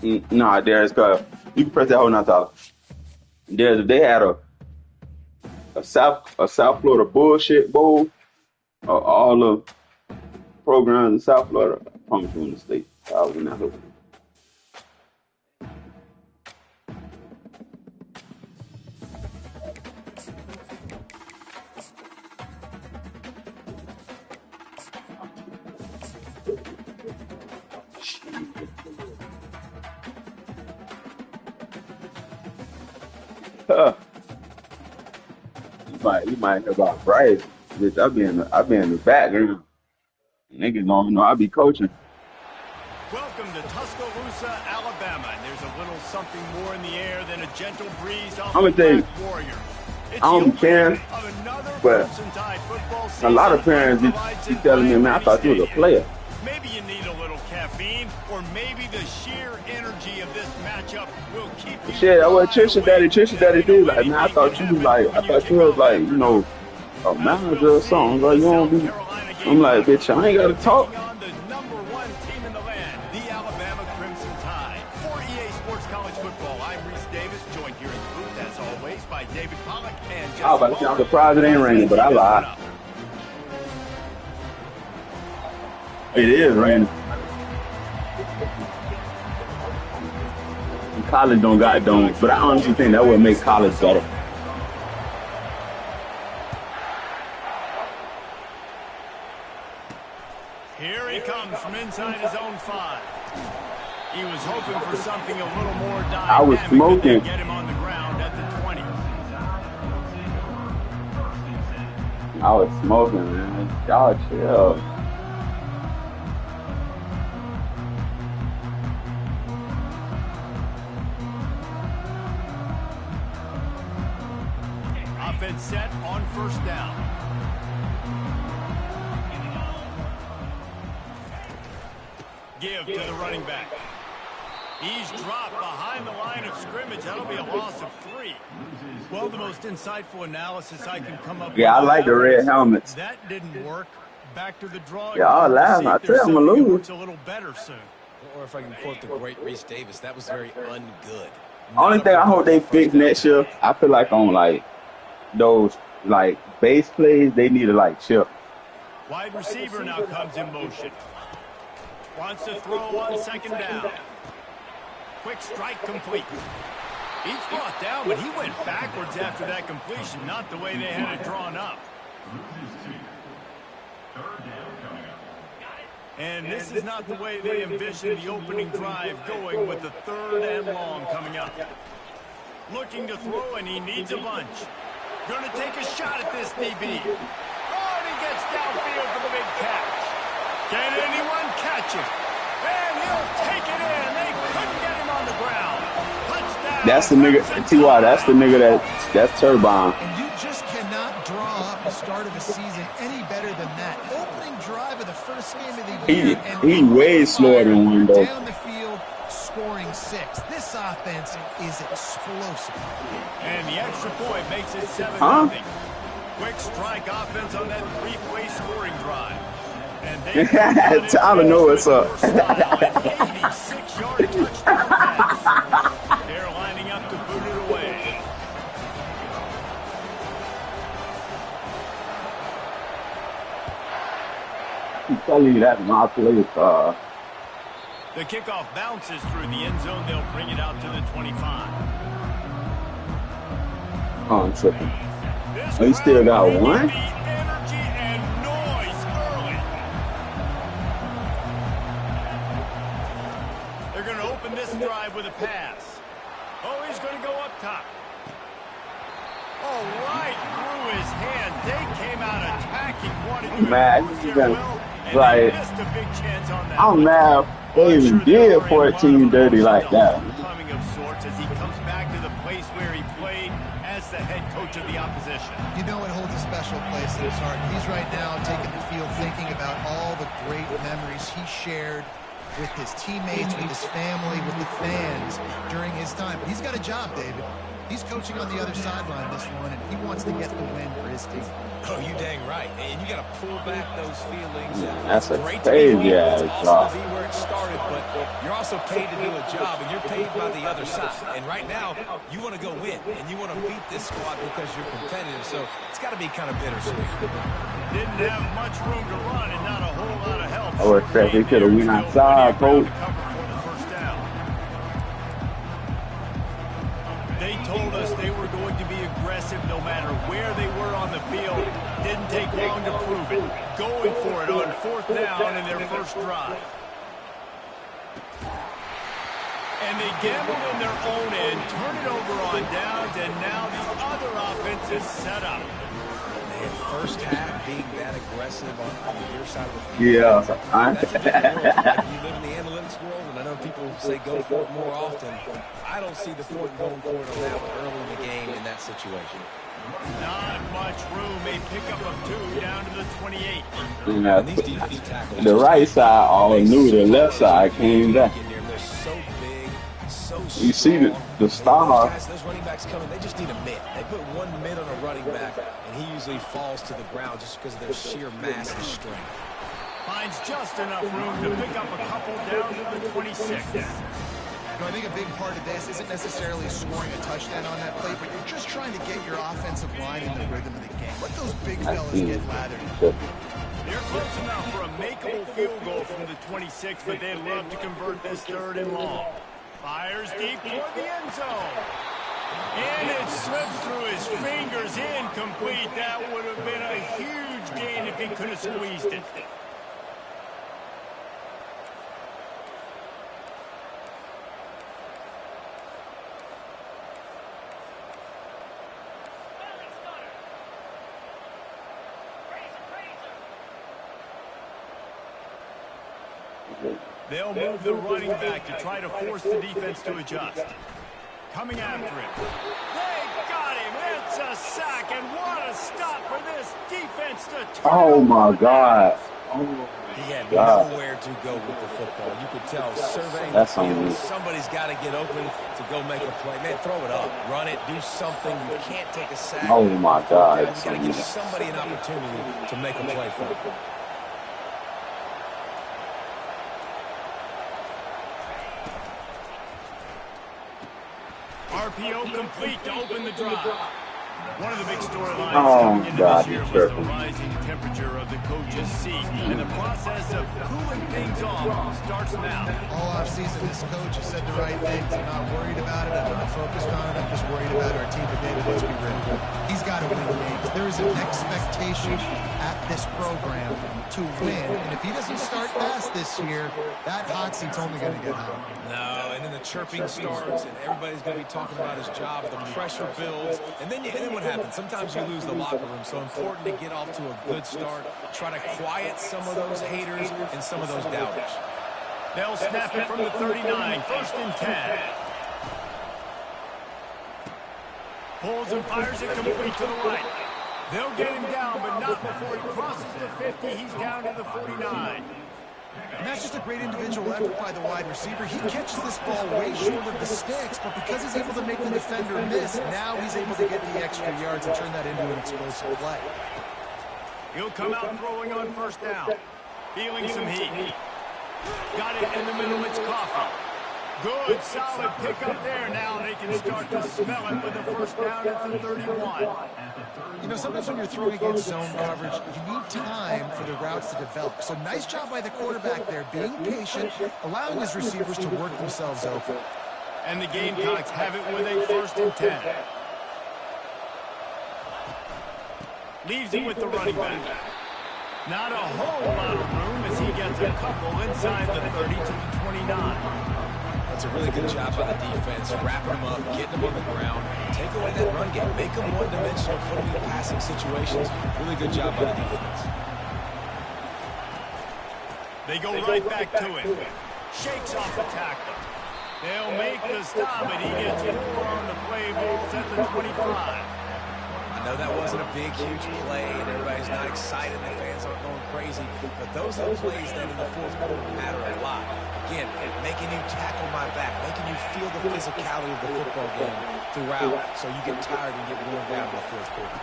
Nah, there's you can press that whole notch. They had a South Florida bullshit bowl. All the programs in South Florida. I promise you in the state. I was in that hood. Huh. You might hear about Bryce. Bitch, I be in the background. Niggas don't even know I be coaching. Welcome to Tuscaloosa, Alabama. And there's a little something more in the air than a gentle breeze off I'm the gonna tell you, Black Warrior. It's I don't care, of another but Crimson Tide football a season lot of parents be telling me, man, I thought you was a player. Maybe you need a little caffeine, or maybe the sheer energy of this matchup will keep you. Shit, what Trisha Daddy did, like, man, I thought you was like, a manager or something. Like, you don't be. I'm like, bitch, I ain't gotta talk. The number one team in the land, the Alabama Crimson Tide. For EA Sports College Football, I'm Reese Davis, joined here in the booth, as always, by David Pollack and Jesse I was about to say, I'm surprised it ain't raining, but I lied. It is raining. College don't got domes, but I honestly think that would make college better. Here he comes from inside his own 5. He was hoping for something a little more dynamic. I was smoking. Get him on the ground at the 20. I was smoking, man. Y'all chill. Offense set on first down. Give to the running back. He's dropped behind the line of scrimmage. That'll be a loss of 3. Well, the most insightful analysis I can come up with. Yeah, I like the red helmets. That didn't work. Back to the drawing. Yeah, I'll laugh. I tell you, I'm gonna lose. A little better soon. Or if I can quote the great Reese Davis, that was very ungood. Only thing I hope they fix next year, I feel like on like those like base plays, they need to like chip. Wide receiver now comes in motion. Wants to throw on second down. Quick strike complete. He's brought down, but he went backwards after that completion, not the way they had it drawn up. And this is not the way they envisioned the opening drive going, with the 3rd and long coming up. Looking to throw, and he needs a bunch. Going to take a shot at this DB. Oh, and he gets downfield for the big catch. Can anyone catch him? And he'll take it in. They couldn't get him on the ground. Touchdown. That's the nigga, T.Y., that's the nigga that's Turbine. And you just cannot draw up the start of a season any better than that. Opening drive of the first game of the year. He way slower than one, though. Down the field, scoring 6. This offense is explosive. And the extra point makes it 7-0. Quick strike offense on that 3-play scoring drive. And Tyler know what's up. 86-yard touchdown pass. They're lining up to boot it away. I'm telling you, that's my play. The kickoff bounces through the end zone. They'll bring it out to the 25. Oh, I'm tripping. Oh, you still got one? Energy and noise early. They're going to open this drive with a pass. Oh, he's going to go up top. Oh, right through his hand. They came out attacking. Wanted to Mad. Like, missed a big chance on that. I'm mad they even did 14 dirty like that. Coming of sorts as he comes back to the place where he played as the head coach of the opposition. You know it holds a special place in his heart. He's right now taking the field thinking about all the great memories he shared with his teammates, with his family, with the fans during his time. But he's got a job, David. He's coaching on the other sideline this one, and he wants to get the win for his team. Oh, you dang right. And you got to pull back those feelings. That's a crazy ass job. Be where it started, but You're also paid to do a job, and you're paid by the other side. And right now, you want to go win, and you want to beat this squad because you're competitive. So it's got to be kind of bittersweet. Didn't have much room to run and not a whole lot of help. I would say they could have went outside, coach. They told us they were going to be aggressive no matter where they were on the field. Didn't take long to prove it. Going for it on 4th down in their first drive. And they gambled in their own end, turn it over on downs, and now the other offense is set up. Man, first half being that aggressive on your side of the field. Yeah. That's a different world. Like you live in the analytics world, and I know people say go for it more often. I don't see the point going for it on that one early in the game in that situation. Not much room. A pickup of 2 down to the 28. Yeah. The right side all knew, the left side came back. You see the star. Those running backs coming, they just need a mid. They put one mid on a running back, and he usually falls to the ground just because of their sheer mass and strength. Finds just enough room to pick up a couple down to the 26. I think a big part of this isn't necessarily scoring a touchdown on that play, but you're just trying to get your offensive line in the rhythm of the game. Let those big fellas get lathered. They're close enough for a makeable field goal from the 26, but they'd love to convert this 3rd and long. Fires deep toward the end zone. And it slips through his fingers, incomplete. That would have been a huge gain if he could have squeezed it. They'll move the running back to try to force the defense to adjust. Coming after him. They got him. It's a sack, and what a stop for this defense to turn. Oh, my God. He had nowhere to go with the football. You could tell, surveying the field, somebody's got to get open to go make a play. Man, throw it up. Run it. Do something. You can't take a sack. Oh, my God. You got to give somebody an opportunity to make a play for it. RPO complete to open the drive. One of the big storylines coming into this year was the rising temperature of the coach's seat. And the process of cooling things off starts now. All offseason, this coach has said the right things. I'm not worried about it. I'm not focused on it. I'm just worried about our team. But David, let's be real. He's got to win games. There is an expectation at this program to win. And if he doesn't start fast this year, that hot seat's only going to get hot. No, and then the chirping starts, and everybody's going to be talking about his job. The pressure builds, and then what happens? Sometimes you lose the locker room, so important to get off to a good start. Try to quiet some of those haters and some of those doubters. They'll snap it from the 39, 1st and 10. Pulls and fires it complete to the right. They'll get him down, but not before he crosses the 50. He's down to the 49. And that's just a great individual effort by the wide receiver. He catches this ball way short of the sticks, but because he's able to make the defender miss, now he's able to get the extra yards and turn that into an explosive play. He'll come out throwing on 1st down. Feeling some heat. Got it in the middle. It's Coffee. Good, solid pickup there. Now they can start to smell it with the 1st down at the 31. You know, sometimes when you're throwing against zone coverage, you need time for the routes to develop. So nice job by the quarterback there, being patient, allowing his receivers to work themselves open. And the Gamecocks have it with a 1st and 10. Leaves it with the running back. Not a whole lot of room as he gets a couple inside the 30 to the 29. That's a really good job by the defense, wrapping them up, getting them on the ground, take away that run game, make them one-dimensional, put them in passing situations. Really good job by the defense. They go right back to him. Shakes off the tackle. They'll make the stop, but he gets 4 on the play. Balls at the 25. I know that wasn't a big, huge play, and everybody's not excited, the fans aren't going crazy, but those are the plays that in the 4th quarter matter a lot. Again, making you tackle my back, making you feel the physicality of the football game throughout, so you get tired and get worn down in the 4th quarter.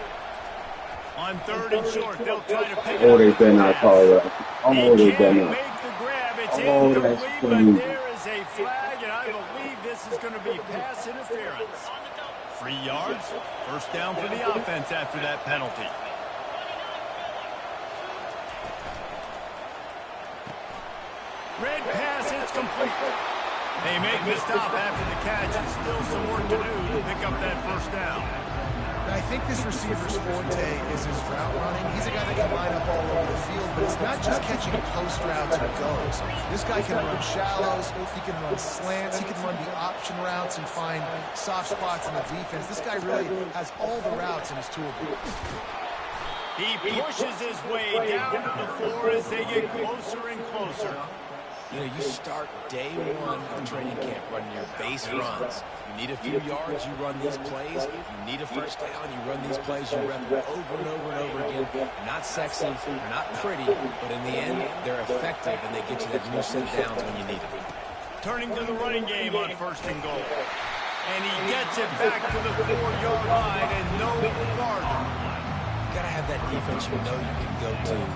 On 3rd and short, they'll try to pick it up. They better not call that. He can't make the grab. It's It's Oh, that's incomplete, but crazy. there is a flag, and I believe this is going to be pass interference. 3 yards, first down for the offense after that penalty. Red pass, it's complete. They make the stop after the catch, and still some work to do to pick up that first down. I think this receiver's forte is his route running. He's a guy that can line up all over the field, but it's not just catching post routes and goes. This guy can run shallows, he can run slants, he can run the option routes and find soft spots in the defense. This guy really has all the routes in his toolbox. He pushes his way down to the floor as they get closer and closer. You know, you start day one of training camp running your base runs. You need a few yards, you run these plays. You need a first down, you run these plays. You run them over and over and over again. Not sexy, they're not pretty, but in the end, they're effective, and they get you that new set of downs when you need them. Turning to the running game on first and goal. And he gets it back to the 4-yard line and no farther. You got to have that defense you know you can go to in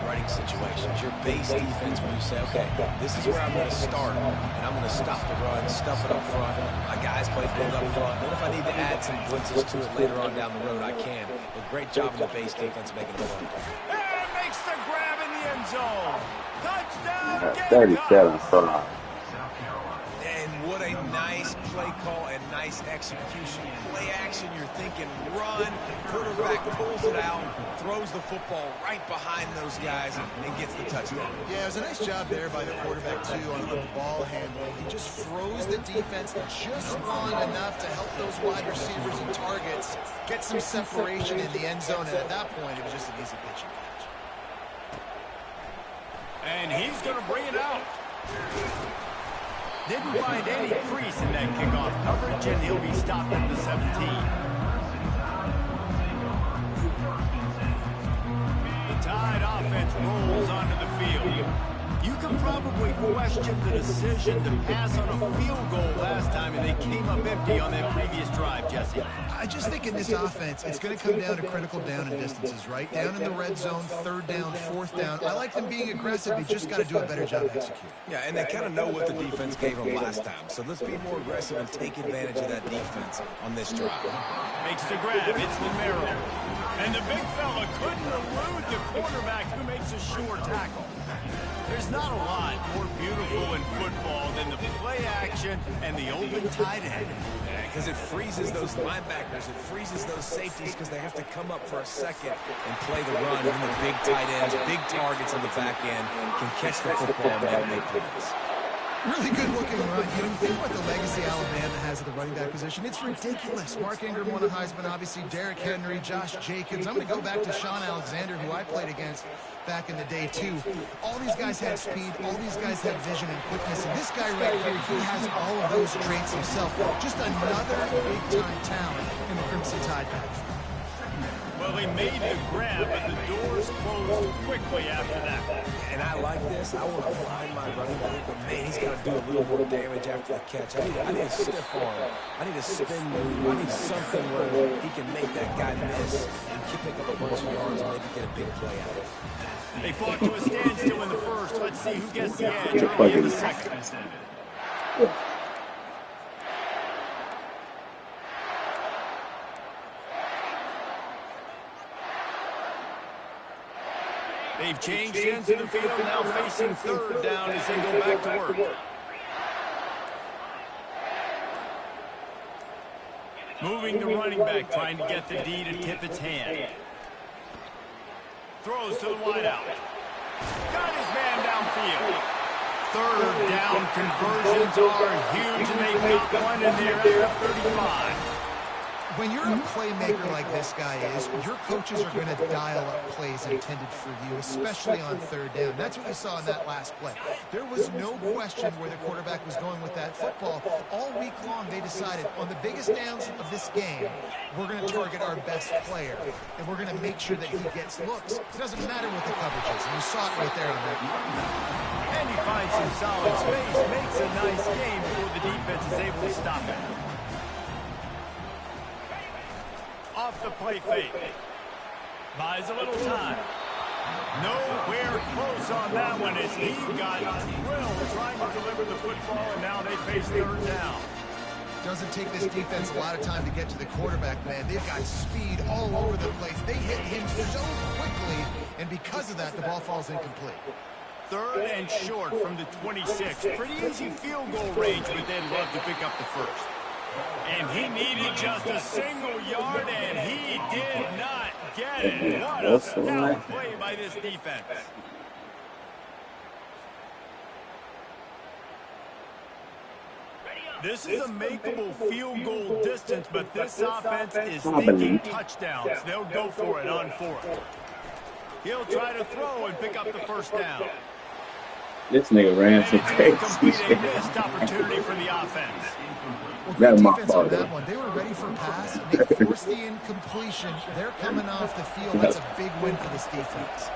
running situations. Your base defense where you say, okay, this is where I'm going to start, and I'm going to stop the run, stuff it up front. My guys play big up front. And if I need to add some blitzes to it later on down the road, I can. But great job in the base defense making it work. And makes the grab in the end zone. Touchdown, 37-5. And what a nice play call and nice execution. Play action, you're thinking run, quarterback pulls it out, throws the football right behind those guys, and gets the touchdown. Yeah, it was a nice job there by the quarterback, too, on the ball handling. He just froze the defense just long enough to help those wide receivers and targets get some separation in the end zone, and at that point, it was just an easy pitch and catch. And he's going to bring it out. Didn't find any crease in that kickoff coverage, and he'll be stopped at the 17. The Tide offense rolls onto the field. You can probably question the decision to pass on a field goal last time, and they came up empty on that previous drive, Jesse. I just think in this offense, it's going to come down to critical down and distances, right? Down in the red zone, third down, fourth down. I like them being aggressive. They just got to do a better job executing. Yeah, and they kind of know what the defense gave them last time. So let's be more aggressive and take advantage of that defense on this drive. Makes the grab. It's Romero. And the big fella couldn't elude the quarterback who makes a sure tackle. There's not a lot more beautiful in football than the play action and the open tight end. Because it freezes those linebackers, it freezes those safeties because they have to come up for a second and play the run. Even the big tight ends, big targets on the back end can catch the football and make plays. Really good looking run. You know, think about the legacy Alabama has at the running back position. It's ridiculous. Mark Ingram won a Heisman, obviously. Derrick Henry, Josh Jacobs. I'm going to go back to Sean Alexander, who I played against back in the day, too. All these guys had speed. All these guys had vision and quickness. And this guy right here, he has all of those traits himself. Just another big-time talent in the Crimson Tide backfield. Well, he made the grab, but the doors closed quickly after that. And I like this. I want to find my running back, but man, he's got to do a little more damage after the catch. I need a stiff arm. I need a spin move. I need something where he can make that guy miss and pick up a bunch of yards and maybe get a big play out of it. They fought to a standstill in the first. Let's see who gets the edge early in the second. They've changed ends of the field, now facing third down as they go back to work. Moving the running back, trying to get the D to tip its hand. Throws to the wideout. Got his man downfield. Third down conversions are huge, and they got one in there at the 35. When you're a playmaker like this guy is, your coaches are going to dial up plays intended for you, especially on third down. That's what we saw in that last play. There was no question where the quarterback was going with that football. All week long, they decided on the biggest downs of this game, we're going to target our best player, and we're going to make sure that he gets looks. It doesn't matter what the coverage is, and you saw it right there on that. And he finds some solid space, makes a nice game before the defense is able to stop him. Off the play fake. Buys a little time. Nowhere close on that one as he got drilled trying to deliver the football, and now they face third down. Doesn't take this defense a lot of time to get to the quarterback, man. They've got speed all over the place. They hit him so quickly, and because of that, the ball falls incomplete. Third and short from the 26. Pretty easy field goal range, but they'd love to pick up the first. And he needed just a single yard, and he did not get it. What a stout play by this defense. This is a makeable field goal distance, but this offense is thinking touchdowns. They'll go for it on fourth. He'll try to throw and pick up the first down. This nigga ran some crazy shit. A missed opportunity for the offense. Well, good defense on that one. They were ready for pass. They forced the incompletion. They're coming off the field. That's a big win for this defense.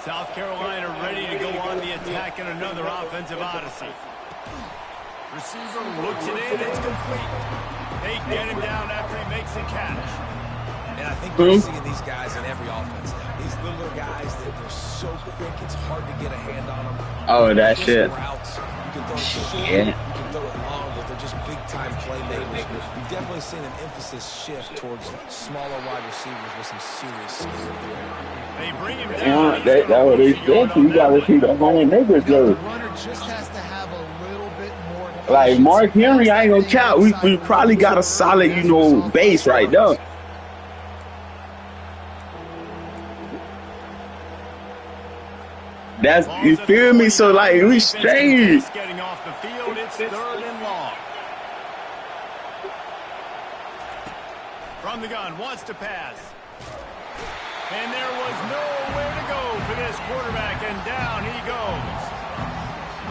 South Carolina ready to go on the attack in another offensive odyssey. Receiver looks it in. It's complete. They get him down after he makes the catch. And I think we're seeing these guys in every offense. These little guys that they're so quick, it's hard to get a hand on them. Oh, that shit. Routes, you can throw it short, you can throw it long, but they're just big-time playmakers. You've definitely seen an emphasis shift towards smaller wide receivers with some serious skill. They bring him down. That's what they said. You gotta see the whole niggas go. The runner just has to have a little bit more. Like Mark Henry, I ain't gonna count. We probably got a solid, base right there. That's, you feel me? So like we straight. Getting off the field, it's third and long. From the gun, wants to pass. And there was nowhere to go for this quarterback, and down he goes.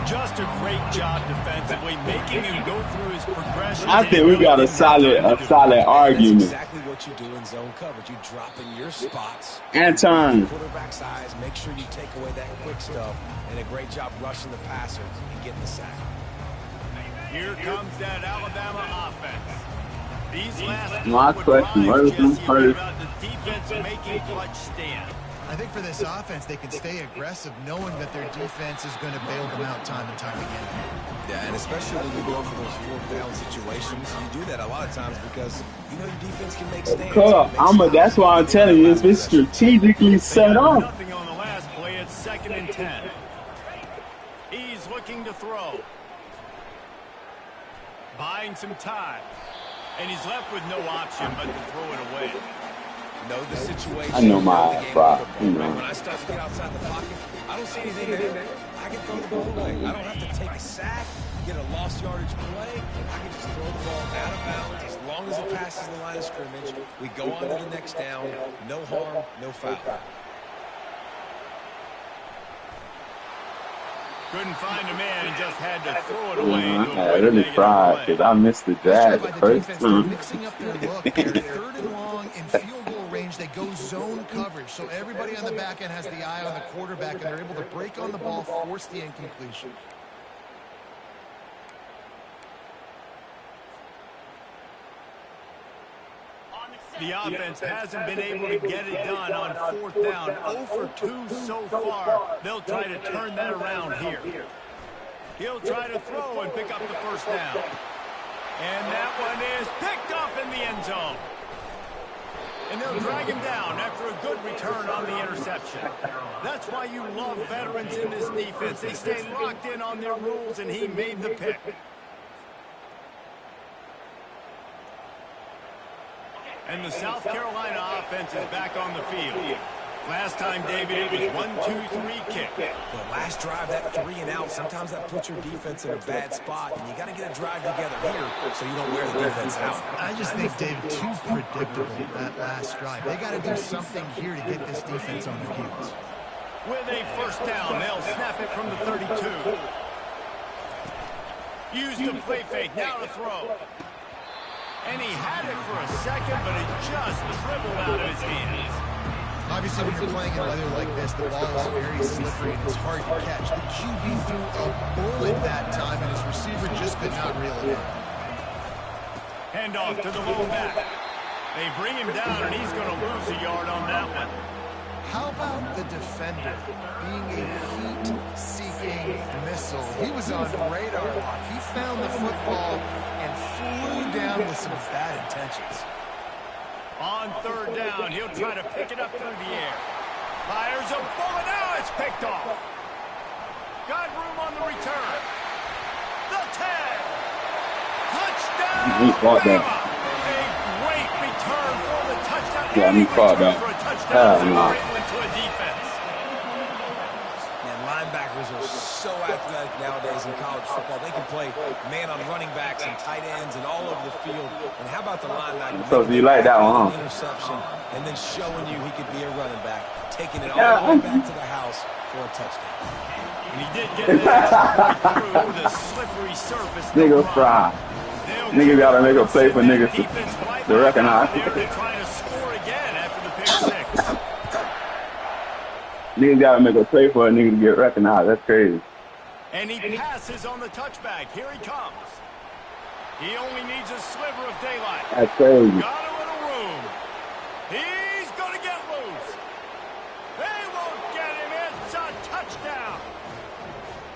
Just a great job defensively, making him go through his progression. I think we got a solid argument. That's exactly what you do in zone coverage. You drop in your spots. Anton. Quarterback's eyes, make sure you take away that quick stuff, and a great job rushing the passer and getting the sack. Here comes that Alabama offense. These last my question, what is the first? About the defense making clutch stand. I think for this offense, they can stay aggressive knowing that their defense is going to bail them out time and time again. Yeah, and especially when you go for those fourth down situations, you do that a lot of times because you know your defense can make stands. That's why I'm telling you, it's strategically set up. Nothing on the last play. It's 2nd and 10. He's looking to throw. Buying some time. And he's left with no option but to throw it away. Know the situation. I know my spot. When I start to get outside the pocket, I don't see anything there. I can throw the ball away. I don't have to take a sack, get a lost yardage play. I can just throw the ball out of bounds. As long as it passes the line of scrimmage, we go on to the next down. No harm, no foul. Couldn't find a man and just had to throw it away. I really tried because I missed the drag the first time. Mixing up their look. They're third and long in field goal range. They go zone coverage. So everybody on the back end has the eye on the quarterback, and they're able to break on the ball, force the incompletion. The offense hasn't been able to get it done on 4th down. 0 for 2 so far. They'll try to turn that around here. He'll try to throw and pick up the first down. And that one is picked up in the end zone. And they'll drag him down after a good return on the interception. That's why you love veterans in this defense. They stay locked in on their rules, and he made the pick. And the South Carolina offense is back on the field. Last time, David, it was 1-2-3 kick. The last drive, that 3 and out, sometimes that puts your defense in a bad spot, and you got to get a drive together here so you don't wear the defense out. I just think, Dave, too predictable that last drive. They got to do something here to get this defense on their heels. With a first down, they'll snap it from the 32. Use the play fake, now to throw. And he had it for a second, but it just dribbled out of his hands. Obviously, when you're playing in weather like this, the ball is very slippery and it's hard to catch. The QB threw a bullet that time, and his receiver just could not reel it in. Handoff to the lone back. They bring him down, and he's going to lose a yard on that one. How about the defender being a heat-seeking missile? He was on radar lock. He found the football and flew down with some bad intentions. On third down, he'll try to pick it up through the air. Fires a bullet. Now it's picked off. Got room on the return. The 10. Touchdown. He fought that. A great return for the touchdown. Yeah, he fought that. For a touchdown. Nah. To a defense. Man, linebackers are so athletic nowadays in college football. They can play man on running backs and tight ends and all over the field. And how about the linebacker? So you like that one, huh? Interception and then showing you he could be a running back, taking it all the way back to the house for a touchdown. And he did get that through the slippery surface. Nigga fry. Nigga gotta make a play for niggas to recognize. They're trying to score again after the pick six. Niggas gotta make a play for a nigga to get recognized. That's crazy. And he passes on the touchback. Here he comes. He only needs a sliver of daylight. That's crazy. Got a little room. He's going to get loose. They won't get him. It's a touchdown.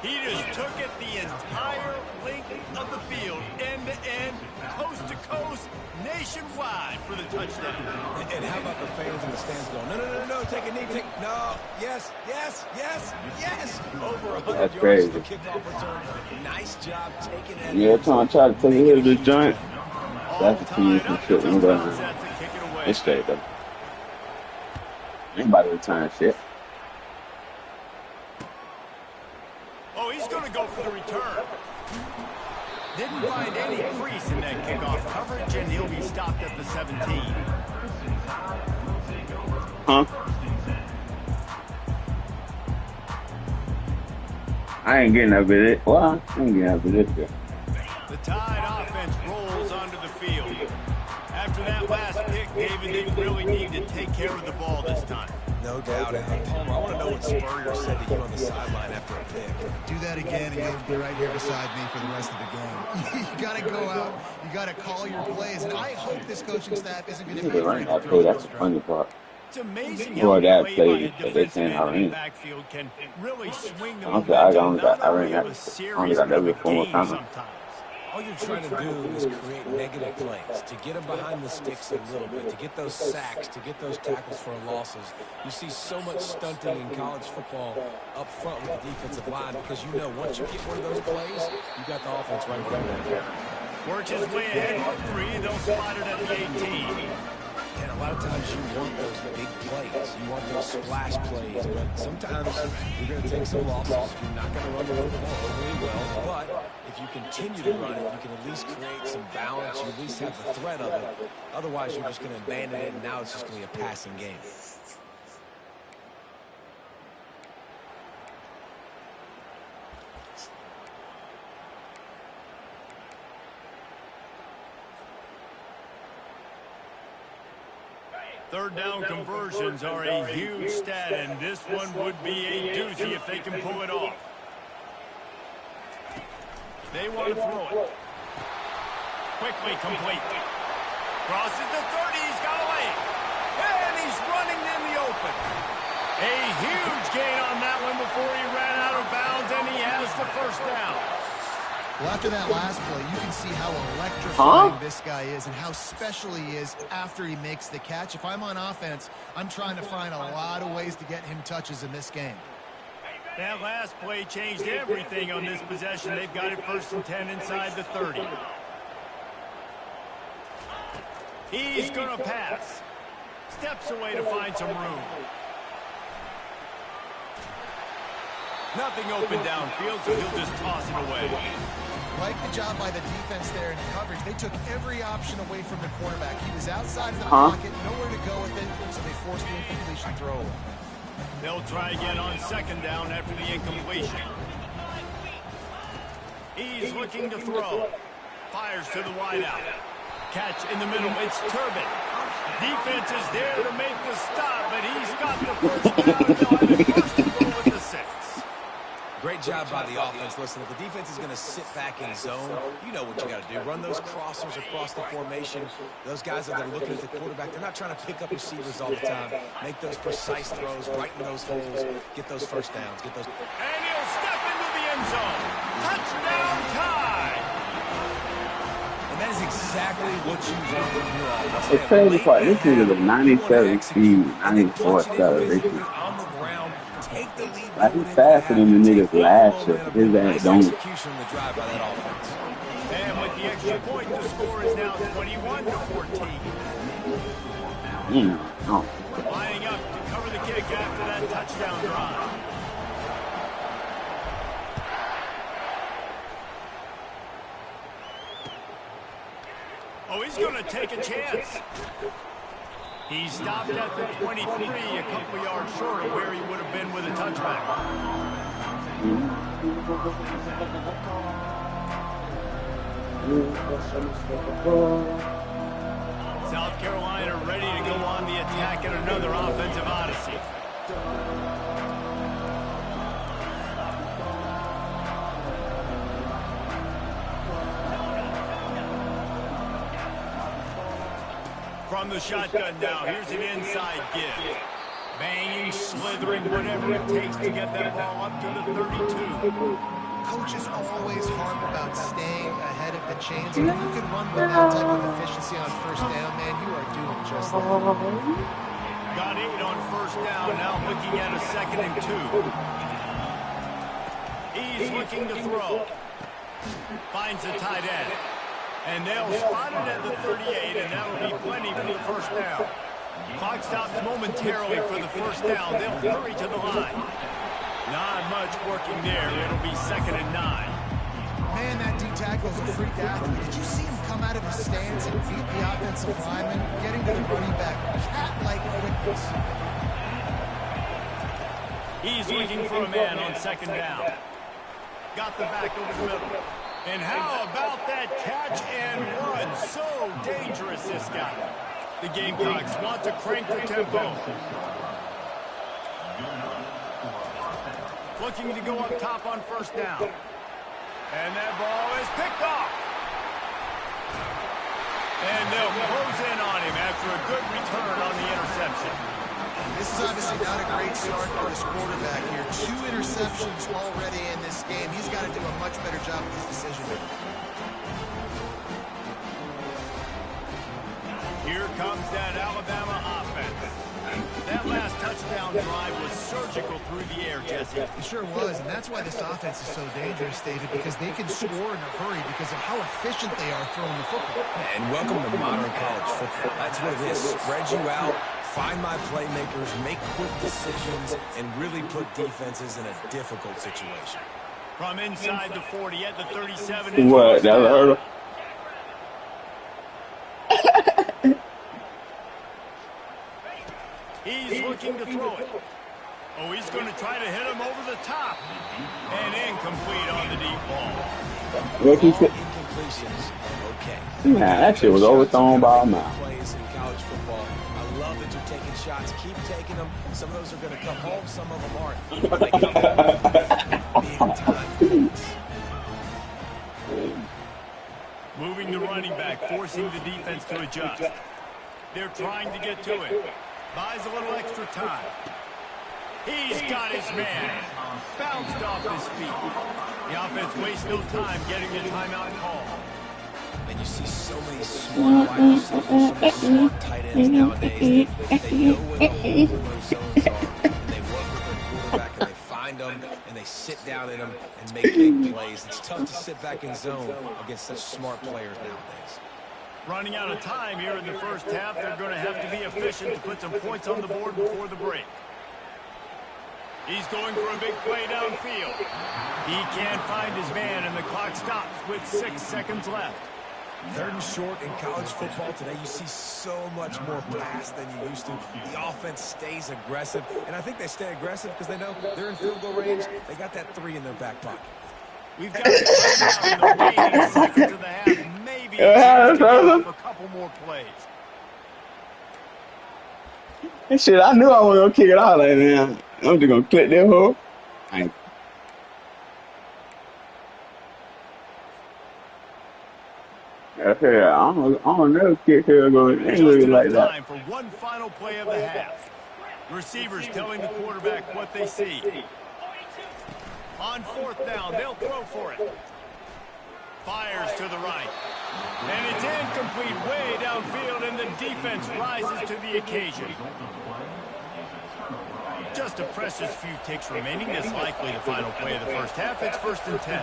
He just took it the entire length of the field, end to end, coast to coast, nationwide for the touchdown. And how about the fans in the stands going, no, take a knee, no, yes. Over 100 That's yards crazy. to kickoff return. Nice job taking that. Yeah, trying to try to take a hit of this joint. That's the team some shit. I'm going Set to kick it away. It's straight though. Anybody return shit. Oh, he's going to go for the return. Didn't find any crease in that kickoff coverage, and he'll be stopped at the 17. Huh? I ain't getting that bit. Well, I ain't getting that bit there. The Tide offense rolls onto the field. After that last pick, David, they really need to take care of the ball this time. No doubt. And Palmer, I want to know what Spurrier said to you on the sideline after a pick. Do that again, and you'll be right here beside me for the rest of the game. You got to go out. You got to call your plays. And I hope this coaching staff isn't going to be afraid to throw That's those the funny part. It's amazing Boy, how that play play, by a they defensive saying end in Irene. the backfield can really swing the I only momentum got not only that. of a I series, only got but of that a bit one more game time. sometimes. All you're trying to do is create negative plays, to get them behind the sticks a little bit, to get those sacks, to get those tackles for losses. You see so much stunting in college football up front with the defensive line because you know once you get one of those plays, you got the offense right there. Works his way ahead for three. They'll spot it at the 18. And a lot of times you want those big plays. You want those splash plays. But sometimes you're going to take some losses. You're not going to run the football really well. But if you continue to run it, you can at least create some balance. You at least have the threat of it. Otherwise, you're just going to abandon it, and now it's just going to be a passing game. Third down conversions are a huge stat, and this one would be a doozy if they can pull it off. They want to throw it. Quickly complete. Crosses the 30. He's got a lane. And he's running in the open. A huge gain on that one before he ran out of bounds, and he has the first down. Well, after that last play, you can see how electrifying this guy is and how special he is after he makes the catch. If I'm on offense, I'm trying to find a lot of ways to get him touches in this game. That last play changed everything on this possession. They've got it 1st and 10 inside the 30. He's going to pass. Steps away to find some room. Nothing open downfield, so he'll just toss it away. Like the job by the defense there in coverage. They took every option away from the quarterback. He was outside of the pocket, nowhere to go with it, so they forced the incompletion throw. They'll try again on 2nd down after the incompletion. He's looking to throw. Fires to the wideout. Catch in the middle. It's Turbin. Defense is there to make the stop, but he's got the first down. They'll have it 1st and goal with the 6. Great Great job by the offense. Listen, if the defense is going to sit back in zone, you know what you got to do. Run those crossers across the formation. Those guys that are looking at the quarterback, they're not trying to pick up receivers all the time. Make those precise throws, right in those holes, get those first downs. Get those. And he'll step into the end zone. Touchdown tie. And that is exactly what you want from your offense. The crazy part, this is a 97 speed, 94 acceleration. Take the lead. Like, he's faster than the niggas last year. His ass don't. Execution on the drive by that offense. And with the extra point, the score is now 21-14. Oh. Lining up to cover the kick after that touchdown drive. Oh, he's going to take a chance. He stopped at the 23, a couple yards short of where he would have been with a touchback. South Carolina ready to go on the attack at another offensive odyssey. From the shotgun now, here's an inside give. Banging, slithering, whatever it takes to get that ball up to the 32. Coaches always harp about staying ahead of the chains. And if you can run with that type of efficiency on first down, man, you are doing just that. Got 8 on first down, now looking at a 2nd and 2. He's looking to throw. Finds a tight end. And they'll spot it at the 38, and that will be plenty for the first down. Clock stops momentarily for the first down. They'll hurry to the line. Not much working there. It'll be 2nd and 9. Man, that D-tackle's a freak athlete. Did you see him come out of his stance and beat the offensive lineman, getting to the running back? Cat-like quickness. He's looking for a man on 2nd down. Got the back over the middle. And how about that catch and run? So dangerous, this guy. The Gamecocks want to crank the tempo. Looking to go up top on first down. And that ball is picked off. And they'll close in on him after a good return on the interception. This is obviously not a great start for this quarterback here. 2 interceptions already in this game. He's got to do a much better job with his decision making. Here comes that Alabama offense. That last touchdown drive was surgical through the air, Jesse. It sure was, and that's why this offense is so dangerous, David, because they can score in a hurry because of how efficient they are throwing the football. And welcome to modern college football. That's what it is. Spread you out, find my playmakers, make quick decisions, and really put defenses in a difficult situation. From inside the 40 at the 37. What? That's a hurdle? He's looking to throw it. Oh, he's going to try to hit him over the top. And incomplete on the deep ball. What he said? Incompletions, okay. Nah, that shit was overthrown by a mile. Plays in college football. I love that you're taking shots. Keep taking them. Some of those are going to come home. Some of them aren't. But they come home. Big time points. Moving the running back, forcing the defense to adjust. They're trying to get to it. Buys a little extra time. He's got his man. Bounced off his feet. The offense wastes no time getting the timeout call. And you see so many smart wide receivers, so many smart tight ends nowadays. They know where the holes in those zones are. And they work with their quarterback and they find them and they sit down in them and make big plays. It's tough to sit back in zone against such smart players nowadays. Running out of time here in the first half. They're going to have to be efficient to put some points on the board before the break. He's going for a big play downfield. He can't find his man, and the clock stops with 6 seconds left. 3rd and short in college football today. You see so much more pass than you used to. The offense stays aggressive, and I think they stay aggressive because they know they're in field goal range. They got that 3 in their back pocket. We've got it in the remaining seconds of the half. Maybe a couple more plays. And shit, I knew I was gonna kick it out like, man. I'm just gonna click that hole. Okay, I don't never kick here going Just anywhere enough like that. time for one final play of the half. Receivers telling the quarterback what they see. On fourth down, they'll throw for it. Fires to the right. And it's incomplete way downfield, and the defense rises to the occasion. Just a precious few ticks remaining. This likely the final play of the first half. It's 1st and 10.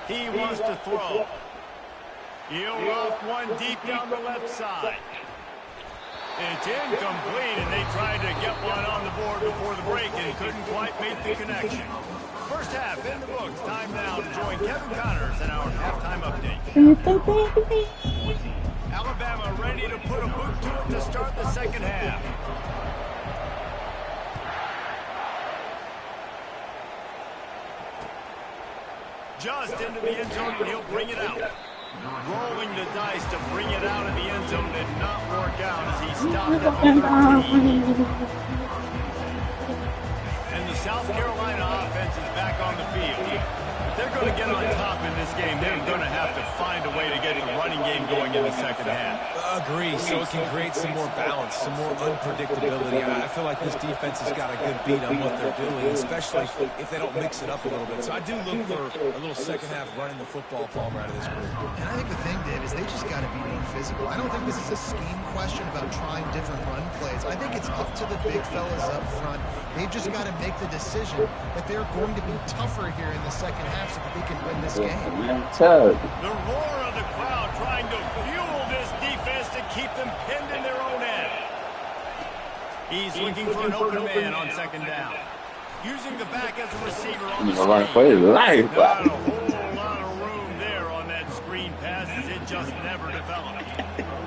He wants to throw. He'll loft one deep down the left side. It's incomplete, and they tried to get one on the board before the break and couldn't quite make the connection. First half in the books. Time now to join Kevin Connors in our halftime update. Alabama ready to put a boot to it to start the second half. Just into the end zone, and he'll bring it out. Rolling the dice to bring it out of the end zone did not work out as he stopped at the 13. And the South Carolina offense is back on the field. If they're going to get on top in this game, they're going to have to find a way to get the running game going in the second half. Agree, so it can create some more balance, some more unpredictability. I feel like this defense has got a good beat on what they're doing, especially if they don't mix it up a little bit. So I do look for a little second half running the football Palmer out of this group. And I think the thing, Dave, is they just got to be more physical. I don't think this is a scheme question about trying different run plays. I think it's up to the big fellas up front. They've just got to make the decision that they're going to be tougher here in the second half so that they can win this game. The roar of the crowd trying to fuel this defense to keep them pinned in their own end. He's looking for an open man on second down. Using the back as a receiver on the screen. For his life. Not a whole lot of room there on that screen pass as it just never developed.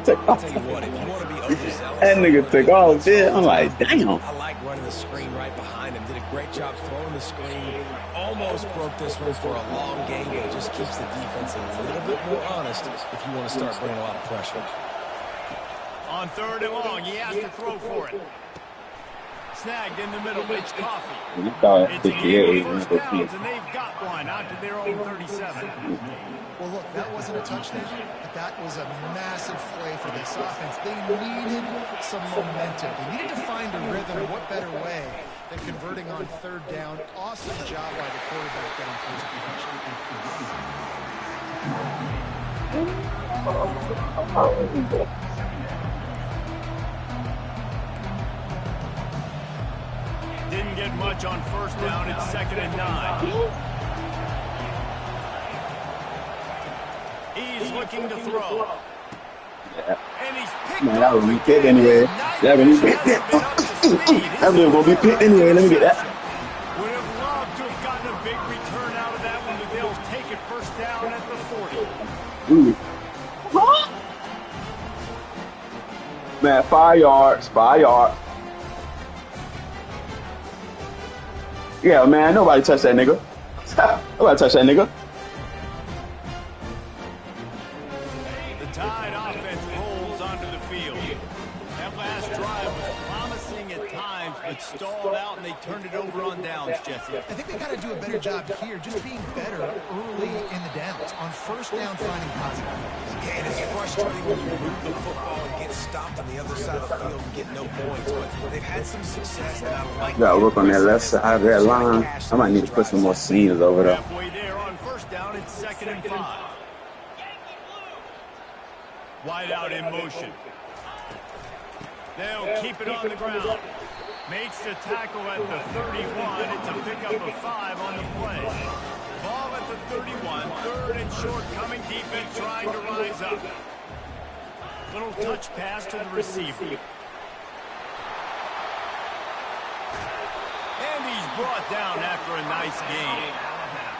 I'll tell you what, if you want to be overzealous, That nigga took off shit. I'm like, damn. I like running the screen right behind him. Did a great job throwing the screen. Almost broke this one for a long game, but it just keeps the defense a little bit more honest if you want to start bringing a lot of pressure. On third and long, he has to throw for it. Snagged in the middle. It's Coffee. It's an eagle first downs, and they've got one out to their own 37. Well, look, that wasn't a touchdown, but that was a massive play for this offense. They needed some momentum. They needed to find a rhythm, and what better way than converting on third down. Awesome job by the quarterback getting first position. Didn't get much on first down. It's 2nd and 9. He's looking to throw. And he's picked Man, that would be picked anyway. That would be picked. That was gonna be picked anyway. Let me get that. Would have loved to have gotten a big return out of that one, but they'll take it first down at the 40. Ooh. Man, 5 yards. 5 yards. Yeah, man, nobody touch that nigga. Nobody touch that nigga. The Tide offense rolls onto the field. That last drive was promising at times, but stalled out, and they turned it over on downs, Jesse. I think they got to do a better job here, just being better early in the downs. On first down, finding positive. Yeah, and it's frustrating when you move the football and get stopped on the other side of the field and get no points. But they've had some success, and I like Gotta work on that left side of that line. I might need to put some more seniors over there. Halfway there on first down, it's 2nd and 5. Wide out in motion. They'll keep it on the ground. Makes the tackle at the 31. It's a pickup of 5 on the play. Ball at the 31. 3rd and short, coming defense trying to rise up. Little touch pass to the receiver. And he's brought down after a nice game.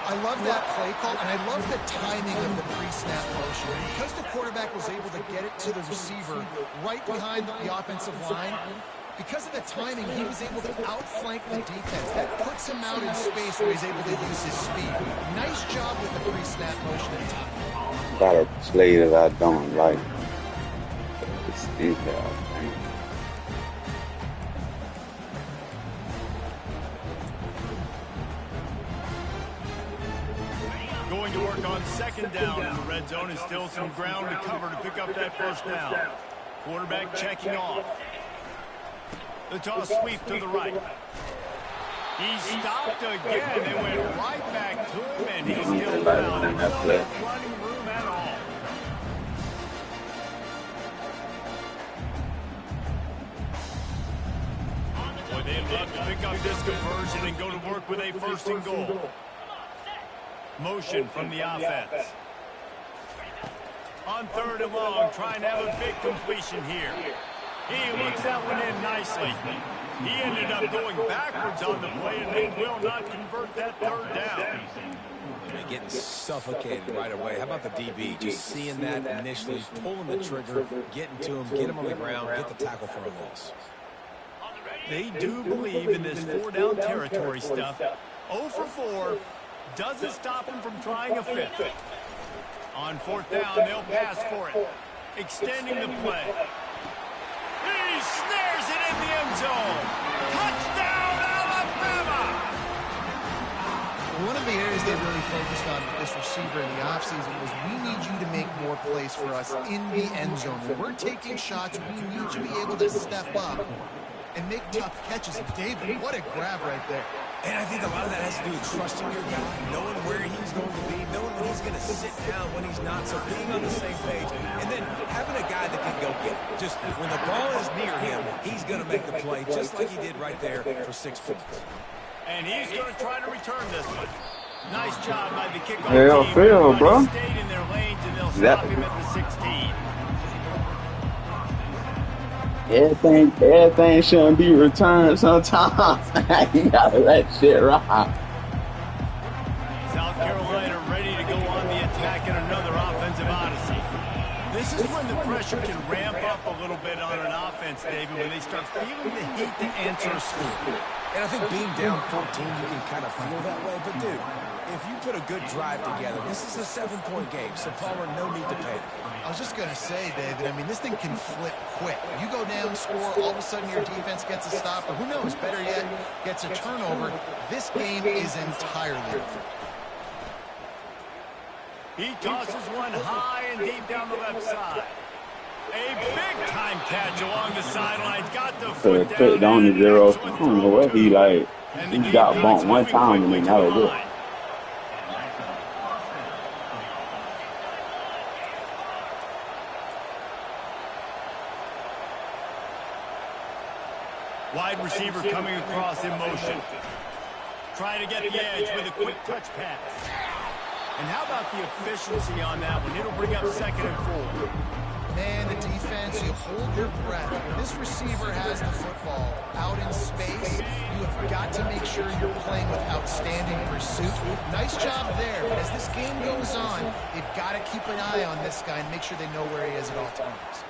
I love that play call, and I love the timing of the pre-snap motion. Because the quarterback was able to get it to the receiver right behind the offensive line, because of the timing, he was able to outflank the defense. That puts him out in space where he's able to use his speed. Nice job with the pre-snap motion and timing. A lot of play that I don't like. It's detail. Going to work on second down in the red zone, and still some ground to cover to pick up that first down. Quarterback checking off. The toss sweep to the right. He stopped again and went right back to him, and he's still found no running room at all. Boy, they'd love to pick up this conversion and go to work with a first and goal. Motion from the offense. On third and long, trying to have a big completion here. He looks that one in nicely. He ended up going backwards on the play, and they will not convert that third down. They're getting suffocated right away. How about the DB? Just seeing that initially, pulling the trigger, getting to him, get him on the ground, get the tackle for a loss. They do believe in this four-down territory stuff. 0 for 4 doesn't stop him from trying a fifth. On fourth down, they'll pass for it. Extending the play. He snares it in the end zone. Touchdown, Alabama! One of the areas they really focused on with this receiver in the offseason was we need you to make more plays for us in the end zone. When we're taking shots, we need you to be able to step up and make tough catches. And David, what a grab right there. And I think a lot of that has to do with trusting your guy, knowing where he's going to be, knowing when he's going to sit down, when he's not, so being on the same page, and then having a guy that can go get it. Just when the ball is near him, he's going to make the play, just like he did right there for 6 points. And he's going to try to return this one. Nice job by the kickoff Hell, team. Phil, bro. Stayed in their lanes, and they'll stop him at the 16. Everything shouldn't be returned sometimes. You gotta let shit rock. South Carolina ready to go on the attack in another offensive odyssey. This is when the pressure can ramp up a little bit on an offense, David, when they start feeling the heat to answer a score. And I think being down 14, you can kind of feel that way. But, dude, if you put a good drive together, this is a 7-point game, so Palmer, no need to panic. I was just going to say, David, I mean, this thing can flip quick. You go down, score, all of a sudden your defense gets a stop, or who knows, better yet, gets a turnover. This game is entirely different. He tosses one high and deep down the left side. A big-time catch along the sidelines. Got the foot down to zero. I don't know what he like. He got bumped one time and then that was it. Wide receiver coming across in motion. Trying to get the edge with a quick touch pass. And how about the efficiency on that one? It'll bring up 2nd and 4. Man, the defense, you hold your breath. When this receiver has the football out in space, you have got to make sure you're playing with outstanding pursuit. Nice job there, but as this game goes on, they've got to keep an eye on this guy and make sure they know where he is at all times.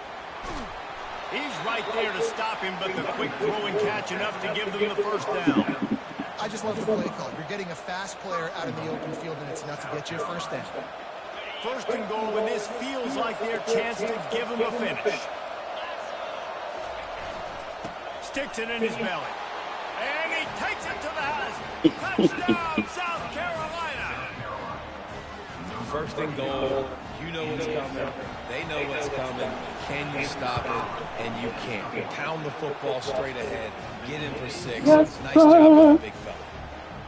He's right there to stop him, but the quick throw and catch enough to give them the first down. I just love the play call. You're getting a fast player out in the open field, and it's enough to get you a first down. First and goal, and this feels like their chance to give him a finish. Sticks it in his belly. And he takes it to the house. Touchdown, South Carolina. First and goal. You know what's coming. They know what's coming. Can you stop it? And you can't. Pound the football straight ahead. Get in for 6. Nice job with the big fella.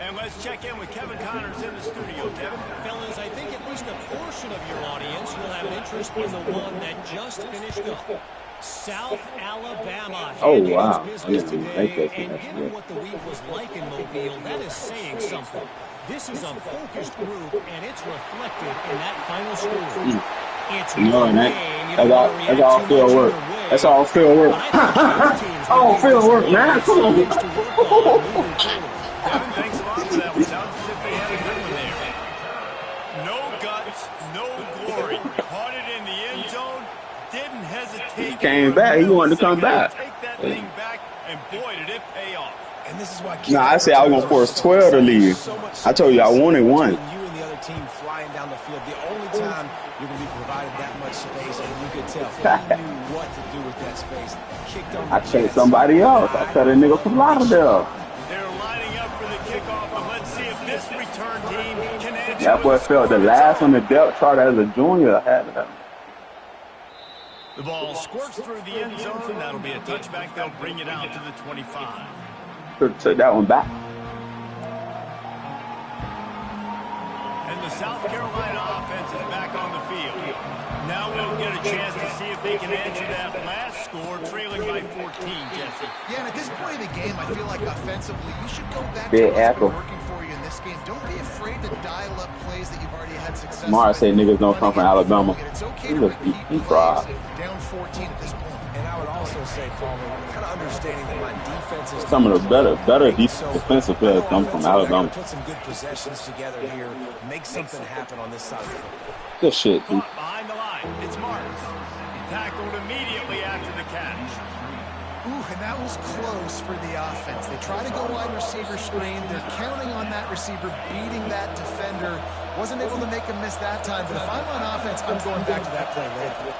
And let's check in with Kevin Connors in the studio. Kevin? Fellas, I think at least a portion of your audience will have interest in the one that just finished up. South Alabama. Oh, wow. Business today, and given what the week was like in Mobile, that is saying something. This is a focused group, and it's reflected in that final score. It's that's all field work. That's all field work. All field work, man. Come on. Kevin, thanks a lot for that one. Sounds as if they had a good one there. No guts, no glory. Caught it in the end zone. Didn't hesitate. He came back. He wanted to come back. Take that thing back, and boy, did it pay off. And this is why I said I was going to force 12 to leave. I told you I wanted one. You and the other team flying down the field. The only time you're going to be provided that much space, and you could tell he knew what to do with that space. Kicked on the I checked somebody else. I cut a nigga from Lauderdale. They're lining up for the kickoff, and let's see if this this return team can answer That boy felt the last on the depth chart as a junior. The ball squirts through the end zone. That'll be a touchback. They'll bring it out to the 25. Took that one back. And the South Carolina offense is back on the field. Now we'll get a chance to see if they can answer that last score, trailing by 14, Jesse. Yeah, and at this point of the game, I feel like offensively, you should go back Big to what's been apple. working for you in this game. Don't be afraid to dial up plays that you've already had success Mara say niggas don't come from Alabama. It's okay He to look- repeat he plays fried. down 14 at this point. And I would also say, Palmer, kind of understanding that my defense is Some of the better defensive players come from Alabama. Put some good possessions together here, make something happen on this side of the football. Good shit, dude. Caught behind the line. It's Marks. Tackled immediately after the catch. Ooh, and that was close for the offense. They try to go wide receiver screen. They're counting on that receiver beating that defender. Wasn't able to make him miss that time, but if I'm on offense, I'm going back to that play later.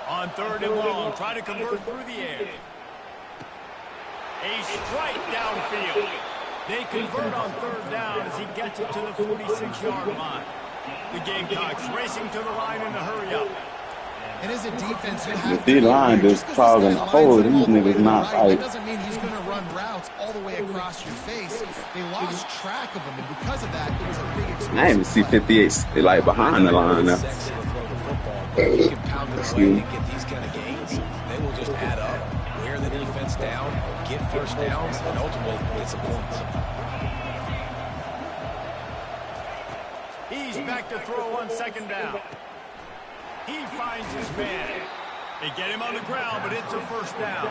On third and long, try to convert through the air. A strike downfield. They convert on third down as he gets it to the 46-yard line. The Gamecocks racing to the line in a hurry-up. And as a defense, you have The D-line just causing holes. These niggas not right. like. That doesn't mean he's going to run routes all the way across your face. They lost track of him, and because of that, it was a big experience. I didn't even see 58 like behind the line now. Sexy to throw the football. If you can pound it away and get these kind of gains, they will just add up, wear the defense down, get first downs, and ultimately get some points. He's back to throw on second down. He finds his man. They get him on the ground, but it's a first down.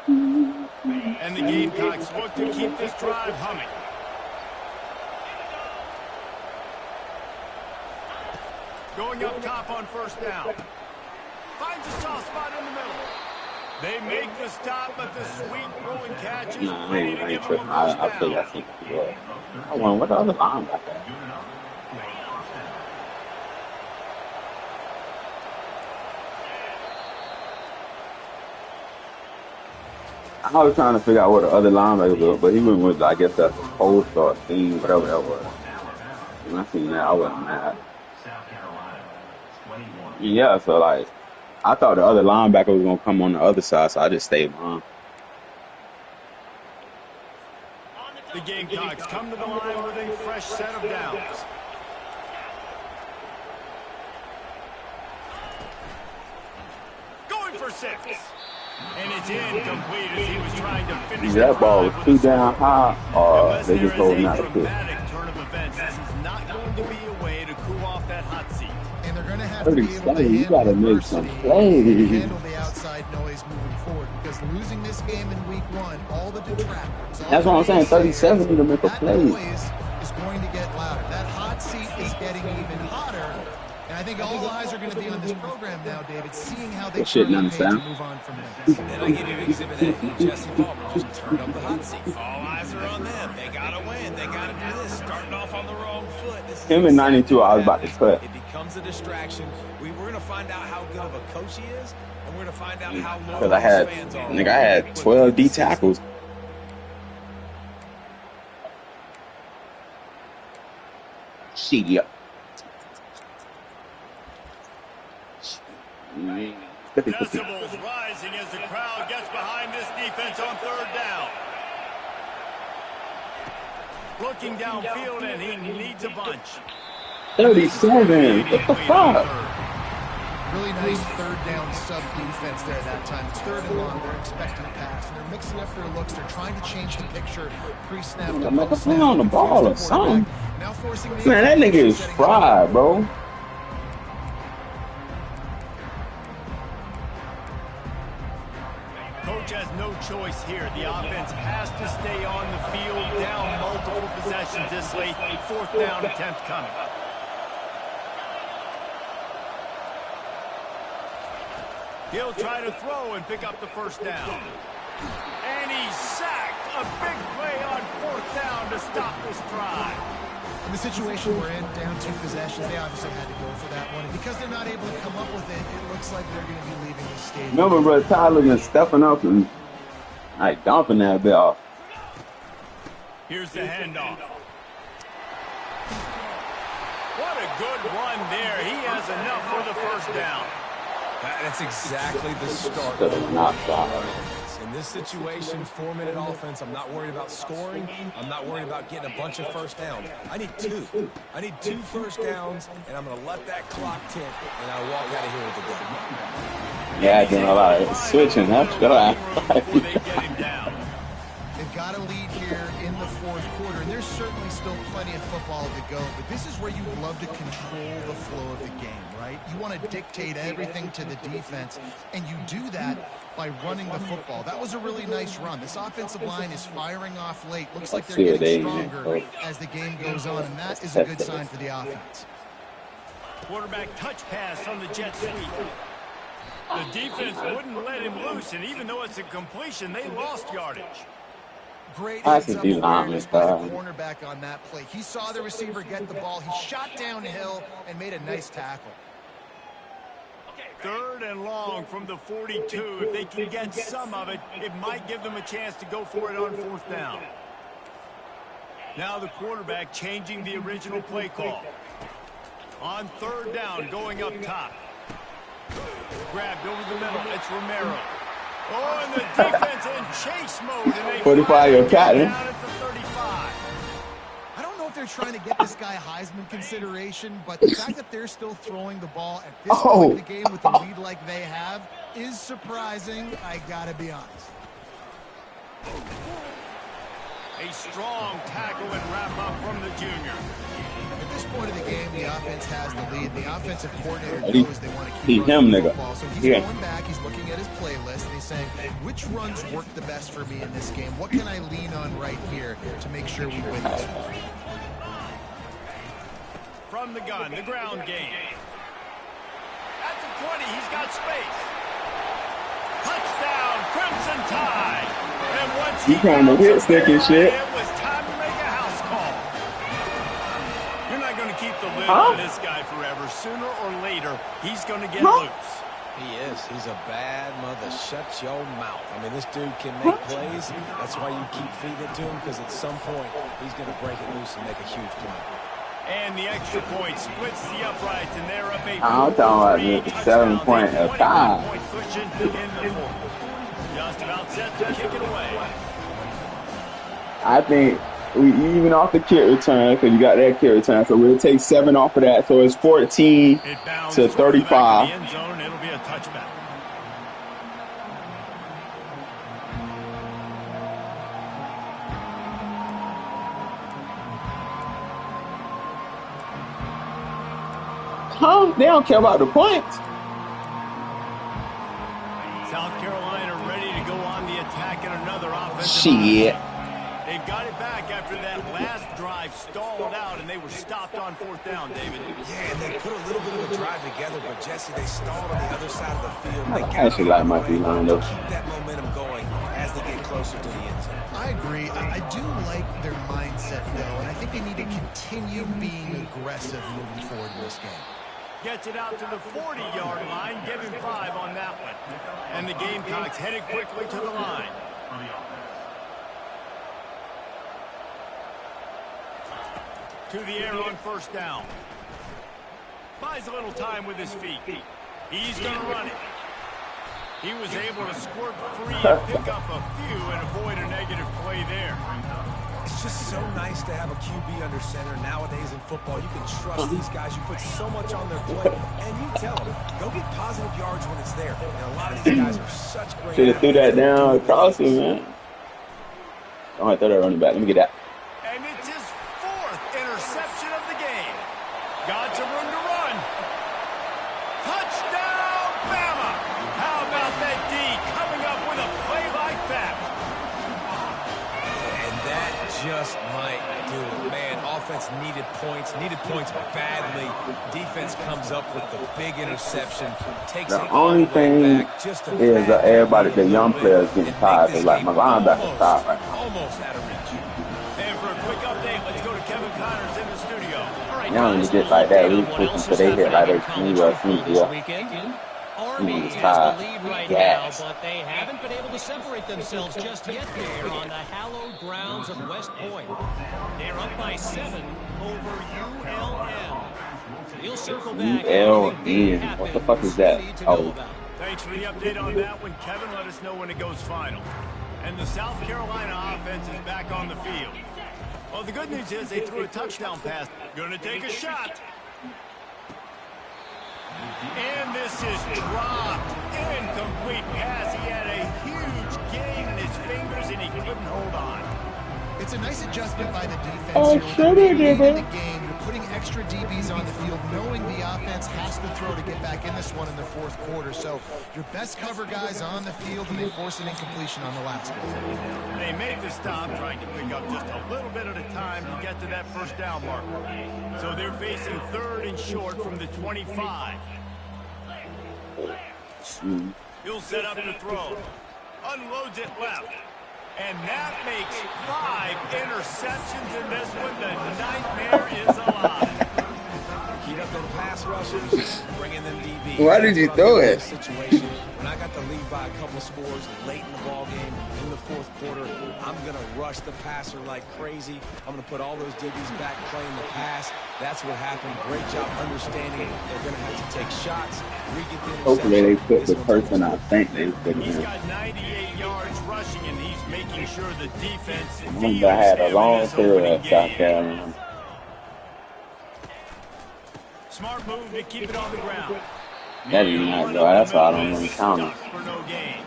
And the Gamecocks look to keep this drive humming. Going up top on first down. Finds a soft spot in the middle. They make the stop, but the sweet throwing catch is Nah, I ready ain't, to I give ain't them a tripping. first I feel down. I think he was. I wonder what the other linebacker. I was trying to figure out what the other linebacker was, but he went with, I guess that's a cold start thing, whatever that was. When I seen that, I wasn't mad. Yeah, so like, I thought the other linebacker was gonna come on the other side, so I just stayed behind. The Gamecocks come to the line with a fresh set of downs. Going for 6. And it's incomplete as he was trying to finish the That ball was drive too with a down high, or Unless they there just is holding a out the pitch. dramatic turn of events, this is not going to be a way to cool off that hot seat. And they're going to have to be able to 37, you handle gotta make some adversity plays. and handle the outside noise moving forward. Because losing this game in week 1, all the detractors. That's what I'm saying, 37 need to make a that play. noise is going to get louder. That hot seat is getting even hotter. And I think all eyes are going to be on this program now, David, seeing how they That shit turn the doesn't page and sound. move on from there. And I give you Exhibit A, Jesse Palmer just turned up the hot seat. All eyes are on them. They got to win. They got to do this. Starting off on the wrong foot. This is Him in 92, I was about to cut. It becomes a distraction. We're going to find out how good of a coach he is, and we're going to find out how loyal Because I his fans are. had 12 D tackles. Shit, yeah. Decibels rising as the crowd gets behind this defense on third down. Looking downfield, and he needs a bunch. 37. What the fuck? Really nice third down sub defense there that time. It's third and long. They're expecting a pass. And they're mixing up their looks. They're trying to change the picture pre-snap to Make a post-snap. play on the ball or Confuse the quarterback. something. Now forcing the Man, that nigga is setting up fried, bro. Coach has no choice here. The offense has to stay on the field, down multiple possessions this late. Fourth down attempt coming. He'll try to throw and pick up the first down. And he's sacked. A big play on fourth down to stop this drive. In the situation we're in, down 2 possessions, they obviously had to go for that one. And because they're not able to come up with it, it looks like they're going to be leaving the stadium. Remember, bro, Tyler been stepping up and like dumping that bit off. Here's the handoff. What a good run there. He has enough for the first down. That's exactly the start. In this situation, 4-minute offense, I'm not worried about scoring. I'm not worried about getting a bunch of first downs. I need 2. I need 2 first downs, and I'm going to let that clock tick, and I walk out of here with the game. Yeah, doing a lot of switching. That's Before they get him down. They've got a lead here in the 4th quarter, and there's certainly still plenty of football to go, but this is where you love to control the flow of the game, right? You want to dictate everything to the defense, and you do that by running the football. That was a really nice run. This offensive line is firing off late. Looks like they're getting stronger as the game goes on, and that is a good sign for the offense. Quarterback touch pass on the jet sweep. The defense wouldn't let him loose, and even though it's a completion, they lost yardage. Great heads-up awareness by the cornerback on that play. He saw the receiver get the ball. He shot downhill and made a nice tackle. 3rd and long from the 42. If they can get some of it, it might give them a chance to go for it on 4th down. Now the quarterback changing the original play call. On 3rd down, going up top. Grabbed over the middle. It's Romero. Oh, and the defense in chase mode. And they 45 your cat, down at the 35. I don't know if they're trying to get this guy Heisman consideration, but the fact that they're still throwing the ball at this point in the game with the lead like they have is surprising, I gotta be honest. A strong tackle and wrap up from the junior. At this point of the game, the offense has the lead. The offensive coordinator knows they want to keep him, running the nigga. football. So he's Yeah. going back, he's looking at his playlist, and he's saying, which runs work the best for me in this game? What can I lean on right here to make sure we win this one? From the gun, the ground game. At the 20, he's got space. Touchdown, Crimson Tide. And once he trying to hit stick and shit. It was time to make a house call. You're not going to keep the lid on this guy forever. Sooner or later, he's going to get loose. He is. He's a bad mother. Shut your mouth. I mean, this dude can make plays. That's why you keep feeding it to him, because at some point, he's going to break it loose and make a huge play. And the extra point splits the uprights, and they're up 8. I'm talking about the 7-point tie. Cushion in the fourth. Just about set to kick it away. I think we even off the kick return, because you got that kick return, so we'll take 7 off of that, so it's 14 to 35. End zone, it'll be a touchback. Huh? They don't care about the points. South Carolina ready to go on the attack in another offensive. Shit. They've got it back after that last drive stalled out, and they were stopped on 4th down, David. Yeah, and they put a little bit of a drive together, but Jesse, they stalled on the other side of the field. I actually like my D-line, though. Keep that momentum going as they get closer to the end zone. I agree. I do like their mindset, though, and I think they need to continue being aggressive moving forward in this game. Gets it out to the 40-yard line. Give him 5 on that one. And the Gamecocks headed quickly to the line. To the air on 1st down. Buys a little time with his feet. He's going to run it. He was able to squirt free and pick up a few and avoid a negative play there. It's just so nice to have a QB under center nowadays in football. You can trust these guys. You put so much on their plate, and you tell them, go get positive yards when it's there. And a lot of these guys are such great. Should have threw that down across him, man. I might throw that running back. Let me get that. And it's his 4th interception of the game. Got some room to run. Touchdown, Bama! How about that D coming up with a play like that? And that just might do it. Man, offense needed points badly. Defense comes up with the big interception. Takes The only thing is that everybody, the young players, getting tired. They're like, my linebacker's tired right now. Almost out of reach. And for a quick update, let's go to Kevin Connors in the studio. And Now when you guys, get look like that, in we on what push else until is they hit like happening in they college sneeze or football sneeze. this Yeah. weekend. Army It's has the tired. lead right now, Yes. but they haven't been able to separate themselves just yet here on the hallowed grounds of West Point. They're up by 7 over ULM. We'll circle back. ULM. What the fuck is that? Oh, Thanks for the update on that one, Kevin. Let us know when it goes final. And the South Carolina offense is back on the field. Well, the good news is they threw a touchdown pass. Going to take a shot. And this is dropped. Incomplete pass. He had a huge gain in his fingers, and he couldn't hold on. It's a nice adjustment by the defense Oh, here. sure With they the did lead in it. the game, you're putting extra DBs on the field, knowing the offense has to throw to get back in this one in the fourth quarter. So your best cover guys on the field, and they force an incompletion on the last one. They made the stop, trying to pick up just a little bit at a time to get to that first down marker. So they're facing 3rd and short from the 25. He'll set up to throw. Unloads it left. And that makes 5 interceptions in this one. The nightmare is alive. Heat up them pass rushers, bringing them DBs. Why did you throw it? Situation. When I got the lead by a couple scores late in the ball game, in the fourth quarter, I'm going to rush the passer like crazy. I'm going to put all those DBs back playing the pass. That's what happened. Great job understanding they're going to have to take shots, re-get the interception. Hopefully they put the person I think they put He's in. got 98 yards rushing, and he's making sure the defense I feels had a him in long this career opening at South game. Carolina. Smart move to keep it on the ground. That did not go. That's why I don't even count it. For no gain.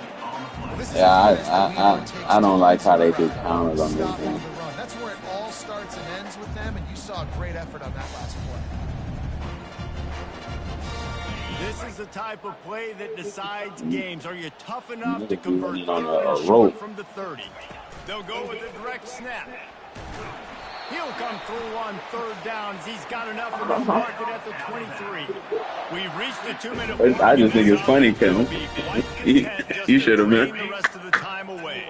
Well, this is Yeah, a defense that we know takes I don't like how they two do to counters on this stop game. the run. That's where it all starts and ends with them, and you saw a great effort on that last play. This is the type of play that decides games. Are you tough enough to Niggas convert be on 3rd a and rope. short from the 30? They'll go with a direct snap. He'll come through on 3rd downs. He's got enough in the market at the 23. We've reached the 2-minute mark. I just think it's funny, Kevin. He'll be quite content just You to should have drain been. the rest of the time away.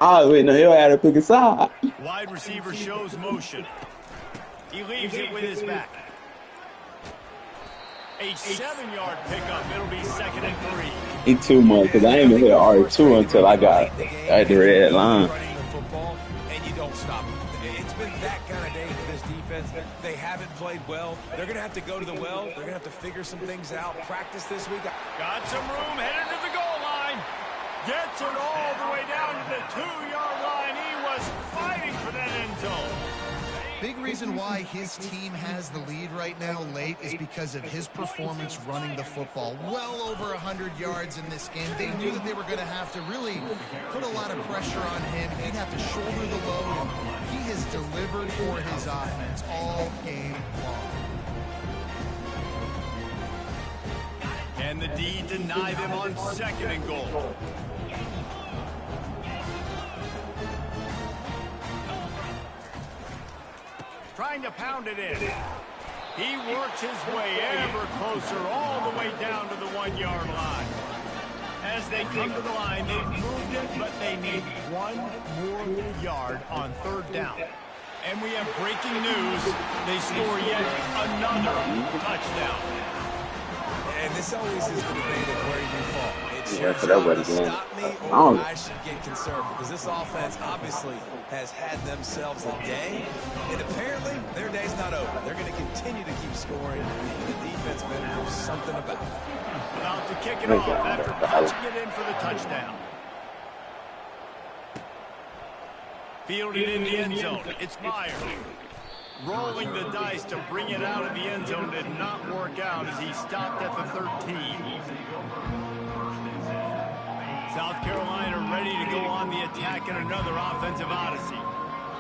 Oh, wait, no, he'll have to pick a side. Wide receiver shows motion. He leaves it with his back. A 7-yard pickup. It'll be 2nd and 3. He too much, because I ain't even hit R2 until I got at the red line. Running the football, and you don't stop it. It's been that kind of day for this defense. They haven't played well. They're going to have to go to the well. They're going to have to figure some things out. Practice this week. Got some room, headed to the goal line. Gets it all the way down to the 2-yard line. He was fighting for that end zone. Big reason why his team has the lead right now late is because of his performance running the football. Well over 100 yards in this game. They knew that they were going to have to really put a lot of pressure on him. He'd have to shoulder the load, and he has delivered for his offense all game long. And the D deny them on 2nd and goal. Trying to pound it in. He works his way ever closer all the way down to the 1-yard line. As they come to the line, they've moved it, but they need 1 more yard on 3rd down. And we have breaking news. They score yet another touchdown. And this always is the debate of where you fall. It's Yeah, your so that job to wasn't good. stop me I or don't- I should get concerned, because this offense obviously has had themselves a day, and apparently their day's not over. They're going to continue to keep scoring, and the defense better do something about it. About to kick it off after punching it in for the touchdown. Fielded in the end zone. It's Myers. Rolling the dice to bring it out of the end zone did not work out as he stopped at the 13. South Carolina ready to go on the attack in another offensive odyssey.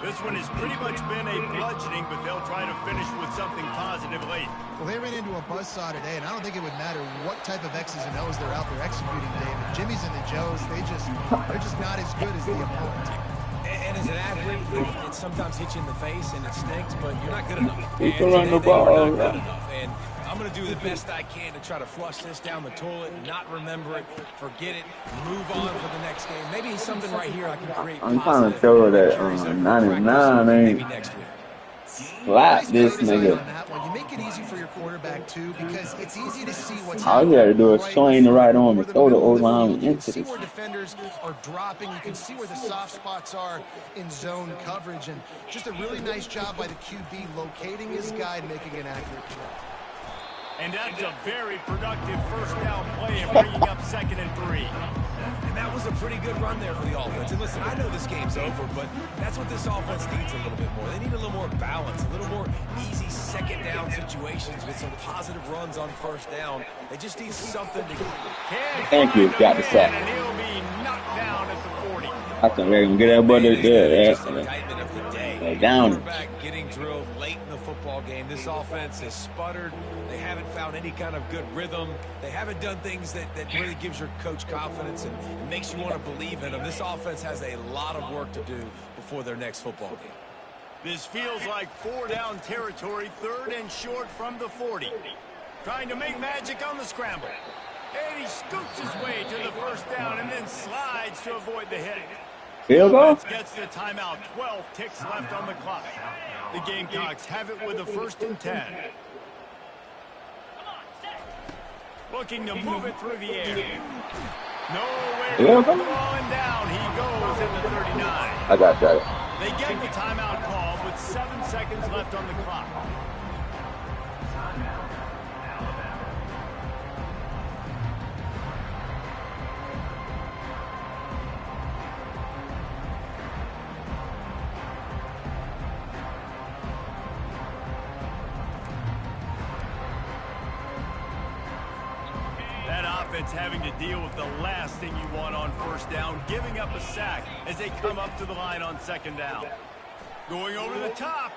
This one has pretty much been a bludgeoning, but they'll try to finish with something positive late. Well, they ran into a buzzsaw today, and I don't think it would matter what type of X's and O's they're out there executing, David. Jimmy's and the Joes, they're just not as good as the opponent. And as an athlete, it sometimes hits you in the face and it stinks, but you're not good enough. You And can run today the ball, they were not yeah. good enough. And I'm I'm going to do the best I can to try to flush this down the toilet, not remember it, forget it, move on for the next game. Maybe something right here I can create I'm trying to show her that 99 maybe ain't next week. slap Nice this play design nigga. on that one. You make it easy for your quarterback, too, because it's easy to see what's All you happening. gotta do is right swing the right arm over and the throw the middle of the O-line field. You can into see this. where defenders are dropping. You can see where the soft spots are in zone coverage. And just a really nice job by the QB locating his guy and making an accurate throw. And that's a very productive first down play and bringing up 2nd and 3. And that was a pretty good run there for the offense. And listen, I know this game's over, but that's what this offense needs a little bit more. They need a little more balance, a little more easy second down situations with some positive runs on first down. They just need something to Thank you. Got the sack. And he'll be knocked down at the 40. I think they're gonna get that brother there. Just an indictment of the day. They're down. Quarterback getting drilled late in the football game. This offense has sputtered. They haven't found any kind of good rhythm. They haven't done things that really gives your coach confidence and makes you want to believe in them. This offense has a lot of work to do before their next football game. This feels like 4-down territory, 3rd and short from the 40. Trying to make magic on the scramble. And he scoots his way to the first down and then slides to avoid the hit. Field goal? Gets the timeout. 12 ticks left on the clock. The Gamecocks have it with a 1st and 10. Looking to move it through the air. Nowhere to Yeah. put the ball and down. He goes at the 39. I got that. They get the timeout called with 7 seconds left on the clock. That offense having to deal with the last thing you want on first down, giving up a sack as they come up to the line on 2nd down. Going over the top.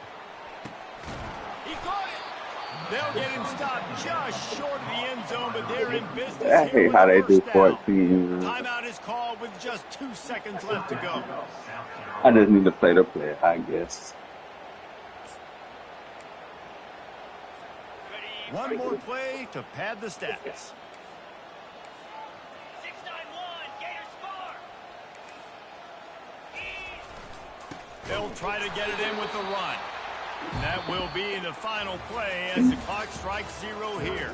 He caught it. They'll get him stopped just short of the end zone, but they're in business. I here hate with how the they do first down. 14. Timeout is called with just 2 seconds left to go. I just need to play the play, I guess. One more play to pad the stats. They'll try to get it in with the run. And that will be the final play as the clock strikes 0 here.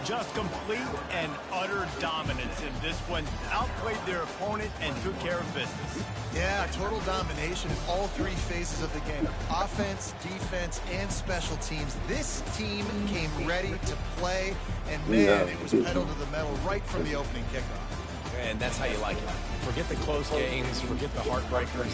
Just complete and utter dominance in this one. Outplayed their opponent and took care of business. Yeah, total domination in all 3 phases of the game. Offense, defense, and special teams. This team came ready to play, and man, it was pedal to the metal right from the opening kickoff. And that's how you like it. Forget the close games, forget the heartbreakers,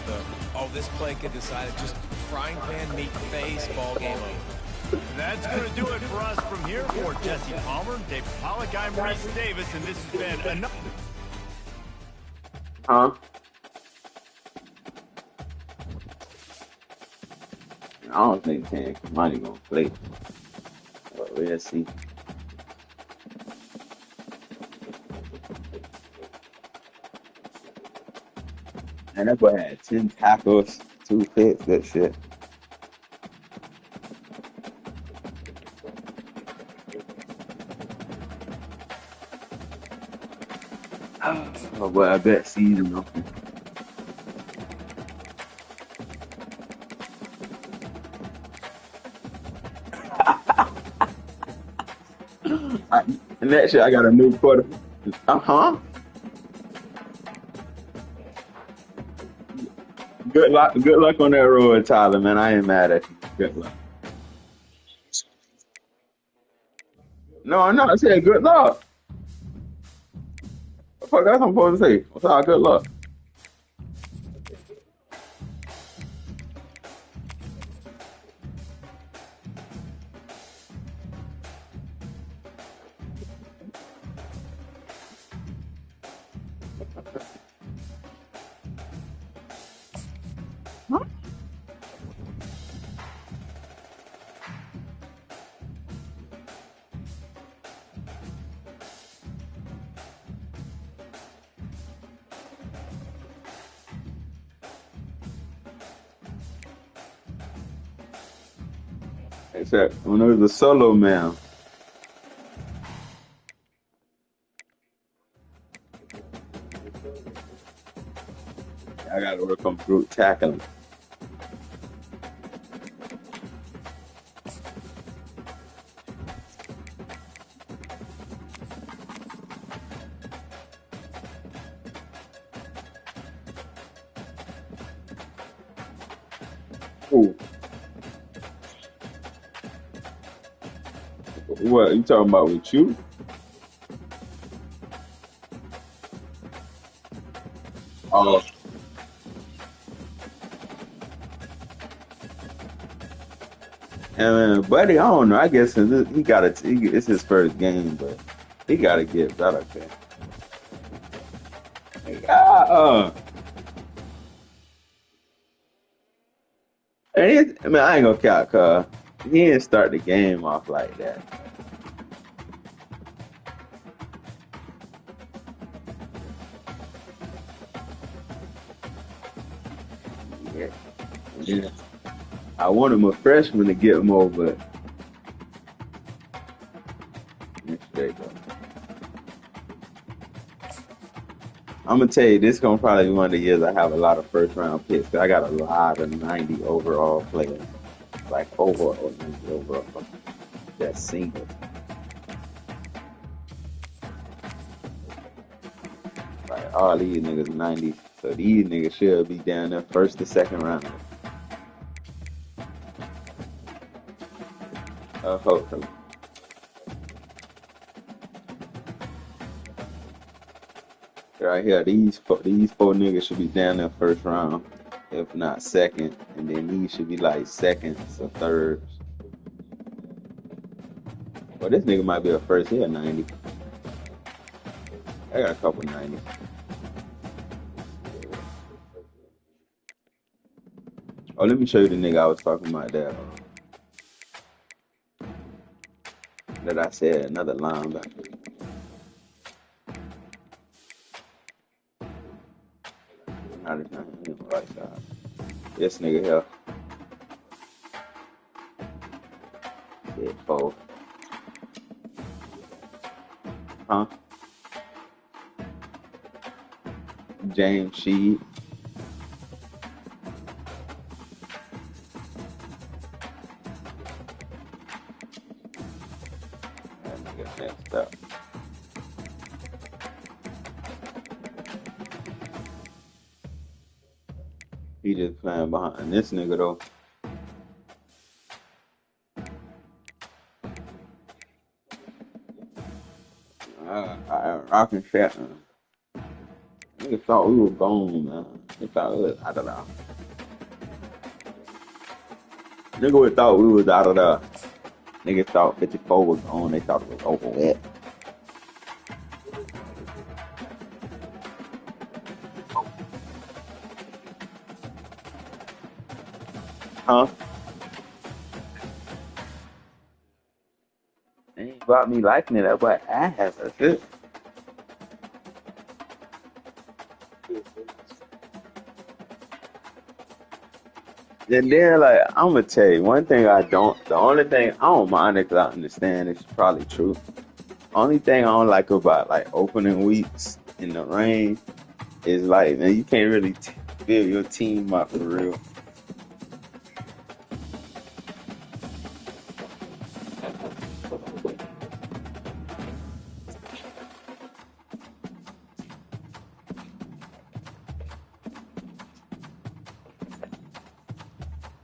this play could decide it. Just frying pan, meat face, ball game over. That's going to do it for us from here. For Jesse Palmer, Dave Pollock, I'm Reese Davis, and this has been another... Huh? I don't think Tan Kamani gonna play. But we'll see. And that boy had 10 tackles, 2 picks, good shit. Oh boy, I bet season though. And that shit, I got a new quarter. Huh? Good luck on that road, Tyler, man. I ain't mad at you. Good luck. No, I said good luck. What the fuck that's what I'm supposed to say? What's all good luck? Except when it was a solo man. I gotta work on group tackling. Ooh. What you talking about with you? Oh, and buddy, I don't know. I guess he got it. It's his first game, but he got to get better. Man. Yeah, I mean, I ain't gonna count, cause he didn't start the game off like that. Yeah, yeah. I wanted my freshman to get more, but there you go. I'm gonna tell you, this gonna probably be one of the years I have a lot of first round picks. 'Cause I got a lot of 90 overall players, like overall 90 overall. That's single. Like all these niggas 90, so these niggas should be down there first to second round. Hopefully. Right here, these four niggas should be down there first round, if not second, and then these should be like seconds or thirds. Well, this nigga might be a first here 90. I got a couple 90. Oh, let me show you the nigga I was talking about that I said another linebacker. Not his name, he on the right side. This nigga here. Yeah, four. Huh? James Sheed. That nigga next up. He just playing behind this nigga though. I can shit, man. Nigga thought we were gone, man. They thought we was out of there. Nigga would thought we was out of there. Nigga thought 54 was gone. They thought it was over with. Huh? They ain't about me liking it. That's what I have. That's it. And then, like, I'm gonna tell you one thing the only thing I don't mind it 'cause I understand it's probably true. Only thing I don't like about like opening weeks in the rain is like, man, you can't really build your team up for real.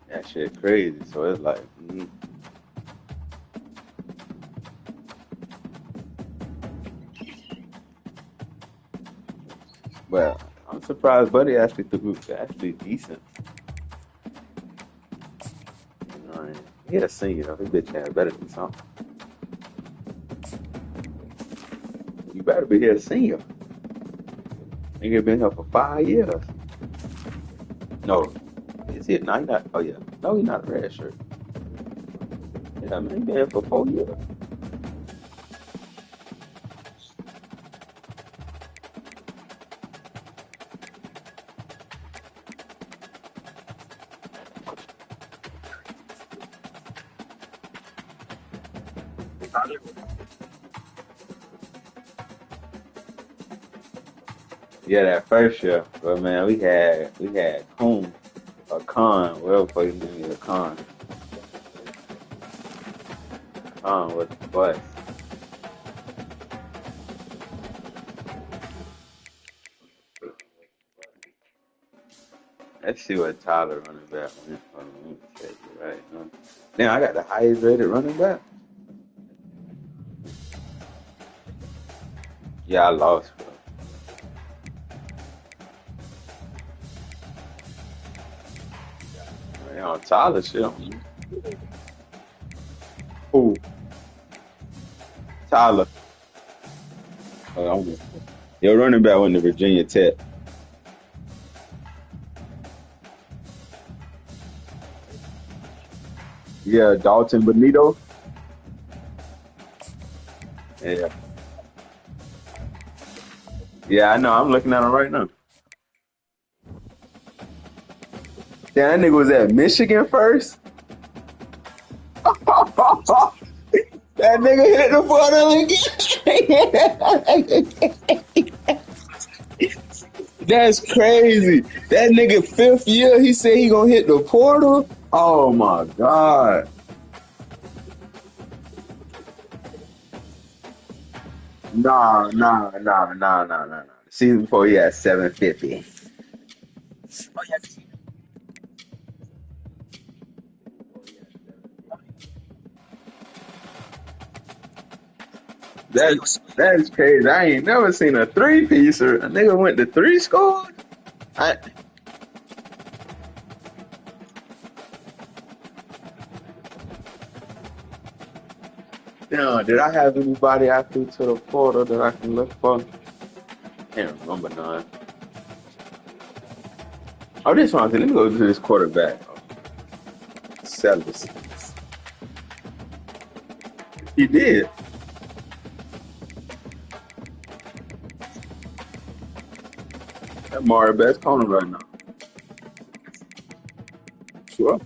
That shit crazy. So it's like, well, I'm surprised Buddy actually actually decent. You know what I mean? He a senior though. His bitch ass better than something. You better be here a senior. Nigga been here for 5 years. No, is he? No, he not. Oh yeah, no, he not a red shirt. Yeah, man, he been here for 4 years. Yeah, that first year. But man, we had Coon or Khan, whatever the fuck his name is, Khan. Khan was the bus. Let's see what Tyler running back went. Hold on, let me check it right now. Damn, I got the highest rated running back. Yeah, I lost, bro. Man, Tyler shit on me. Who? Tyler. Oh, your running back went to Virginia Tech. Yeah, Dalton Benito. Yeah. Yeah, I know. I'm looking at him right now. Damn, that nigga was at Michigan first. That nigga hit the portal again. That's crazy. That nigga 5th year, he said he gonna hit the portal. Oh my god. Nah. The season before he had 750. That's crazy. I ain't never seen a three-piecer. A nigga went to three scores. I Did I have anybody I threw to the portal that I can look for? Can't remember none. Oh, this one. Let me go to this quarterback. Sellers. He did. That Mario best corner right now. Sure.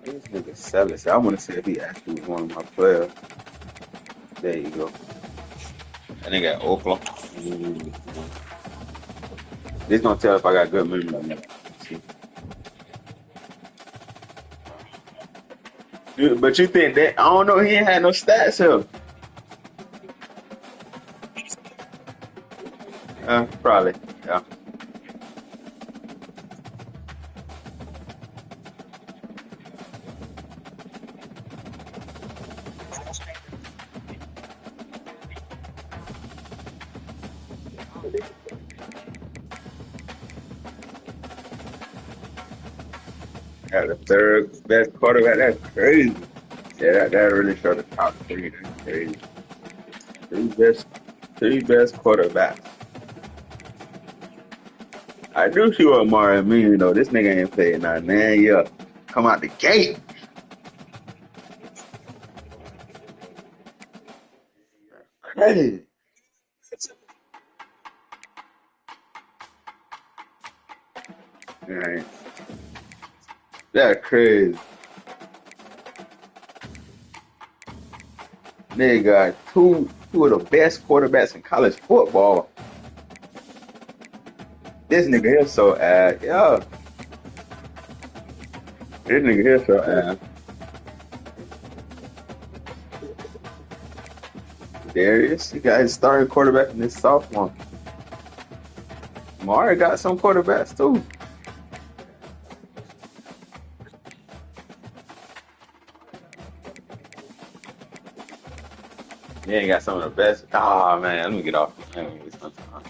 This nigga Sellers. I want to see if he actually was one of my players. There you go. That nigga at Oklahoma. This gonna tell if I got good memory or not. See. But you think that I don't know? He ain't had no stats here. Probably. Yeah. Got the third best quarterback. That's crazy. Yeah, that really showed the top three. That's crazy. Three best, three best quarterbacks. I do see what Mario mean though. This nigga ain't played not 9 years. Come out the gate. Crazy. Right. That's crazy. Nigga got two of the best quarterbacks in college football. This nigga here so ass. Yeah. This nigga here so ass. Darius, he got his starting quarterback in his sophomore. Mario got some quarterbacks too. He ain't got some of the best. Ah man, let me get off. Let me get some time.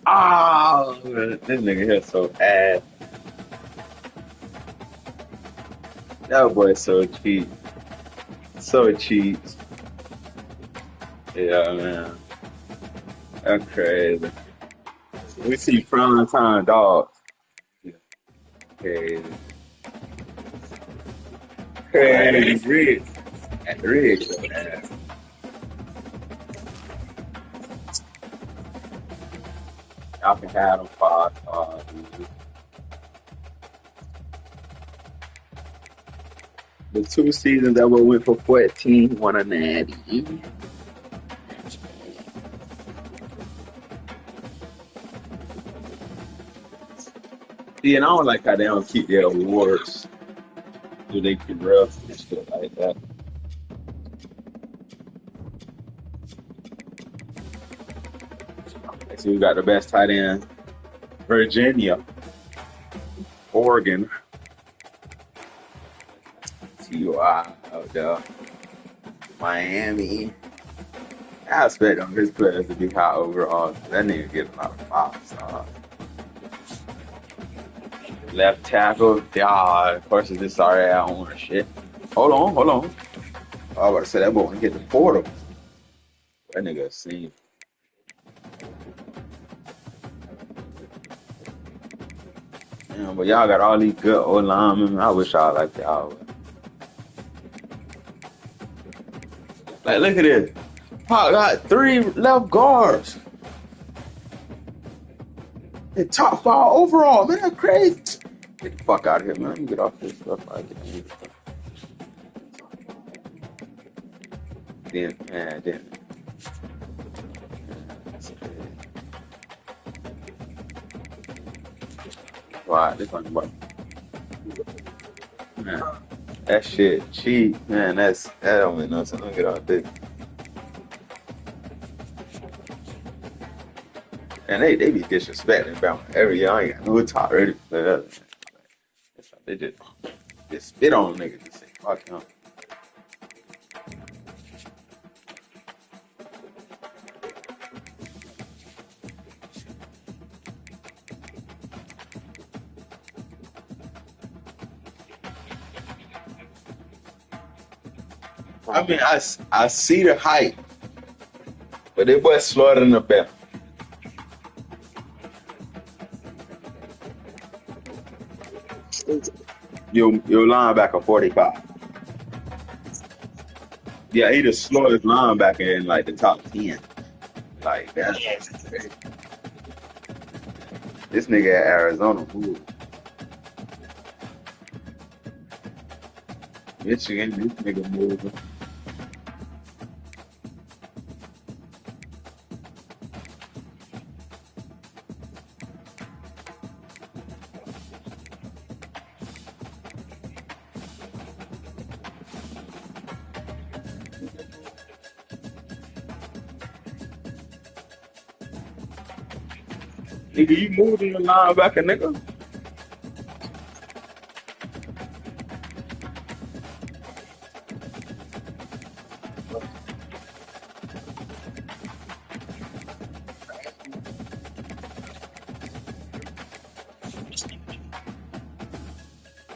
Ah, this nigga here so ass. That boy so cheap. So cheap. Yeah, man. That's crazy. We see prime time dogs. Yeah, crazy. Crazy. Rich. Rich. Man. Y'all can have them 5 stars. The 2 seasons that went for 14, won a natty. Yeah, and I don't like how they don't keep their awards. Do they keep rough and shit like that? So we got the best tight end, Virginia, Oregon, TUI out there, Miami. I expect on his players to be high overall. That nigga get a lot of 5 stars. Left tackle, yeah, of course it's this sorry I don't want shit. Hold on. I was about to say that boy hit the portal. That nigga seen. Yeah, but y'all got all these good old linemen. I wish I like y'all. Like, look at this. Pop got 3 left guards. And top 5 overall. Man, that's crazy. Get the fuck out of here, man. Let me get off this stuff. I get this stuff. Then. Wow, this one, man. That shit cheap, man. That don't make no sense. Let me get off this. And they be disrespecting about every year. I ain't got no talk ready for that. They just spit on niggas and say, fuck him. I mean, I see the hype, but it was slower than the best. Your linebacker 45. Yeah, he the slowest linebacker in like the top 10. Like that's crazy. This nigga at Arizona, ooh. Michigan, this nigga moving. Nigga, you moving your linebacker, nigga?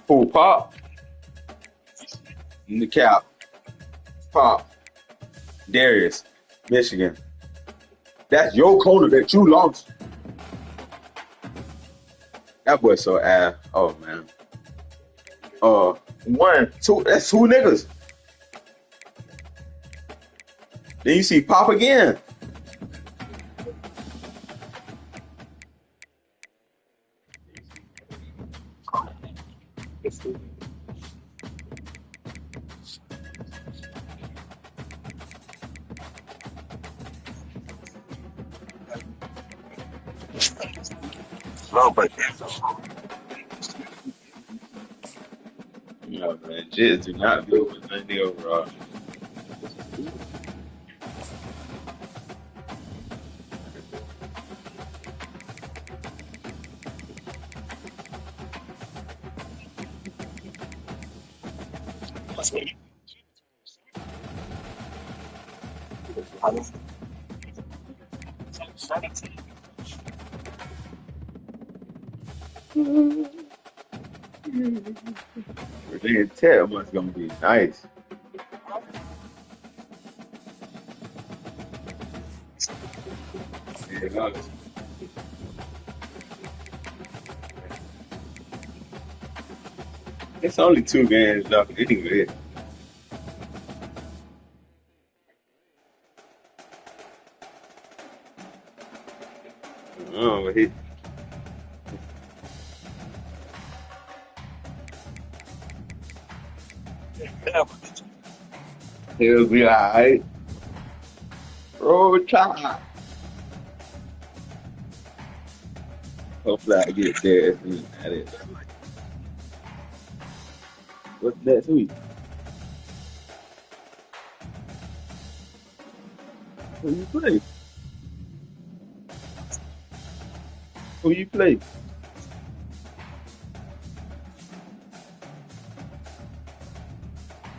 Who, Pop? In the cap. Pop. Darius, Michigan. That's your corner that you lost. That boy so ass. Oh man. 1, 2. That's 2 niggas. Then you see Pop again. No, but no man, Jits do not go with 90 overall. Virginia Tech was gonna be nice. Yeah, it's only 2 games left anyway. Oh, but He'll be alright. Roll Tide. Hopefully I get there as soon as that is. What's next week? Who you play? Who you play?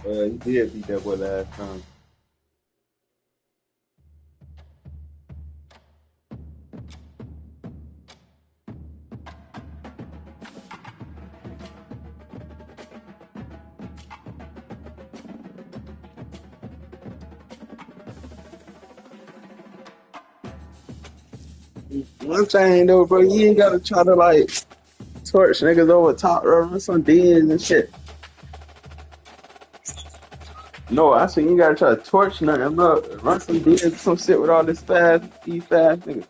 He did beat that boy last time. One thing though, bro, you ain't gotta try to like torch niggas over top, run some D's and shit. No, I said you ain't gotta try to torch nothing, bro. Run some D's, some shit with all this fast, these fast niggas.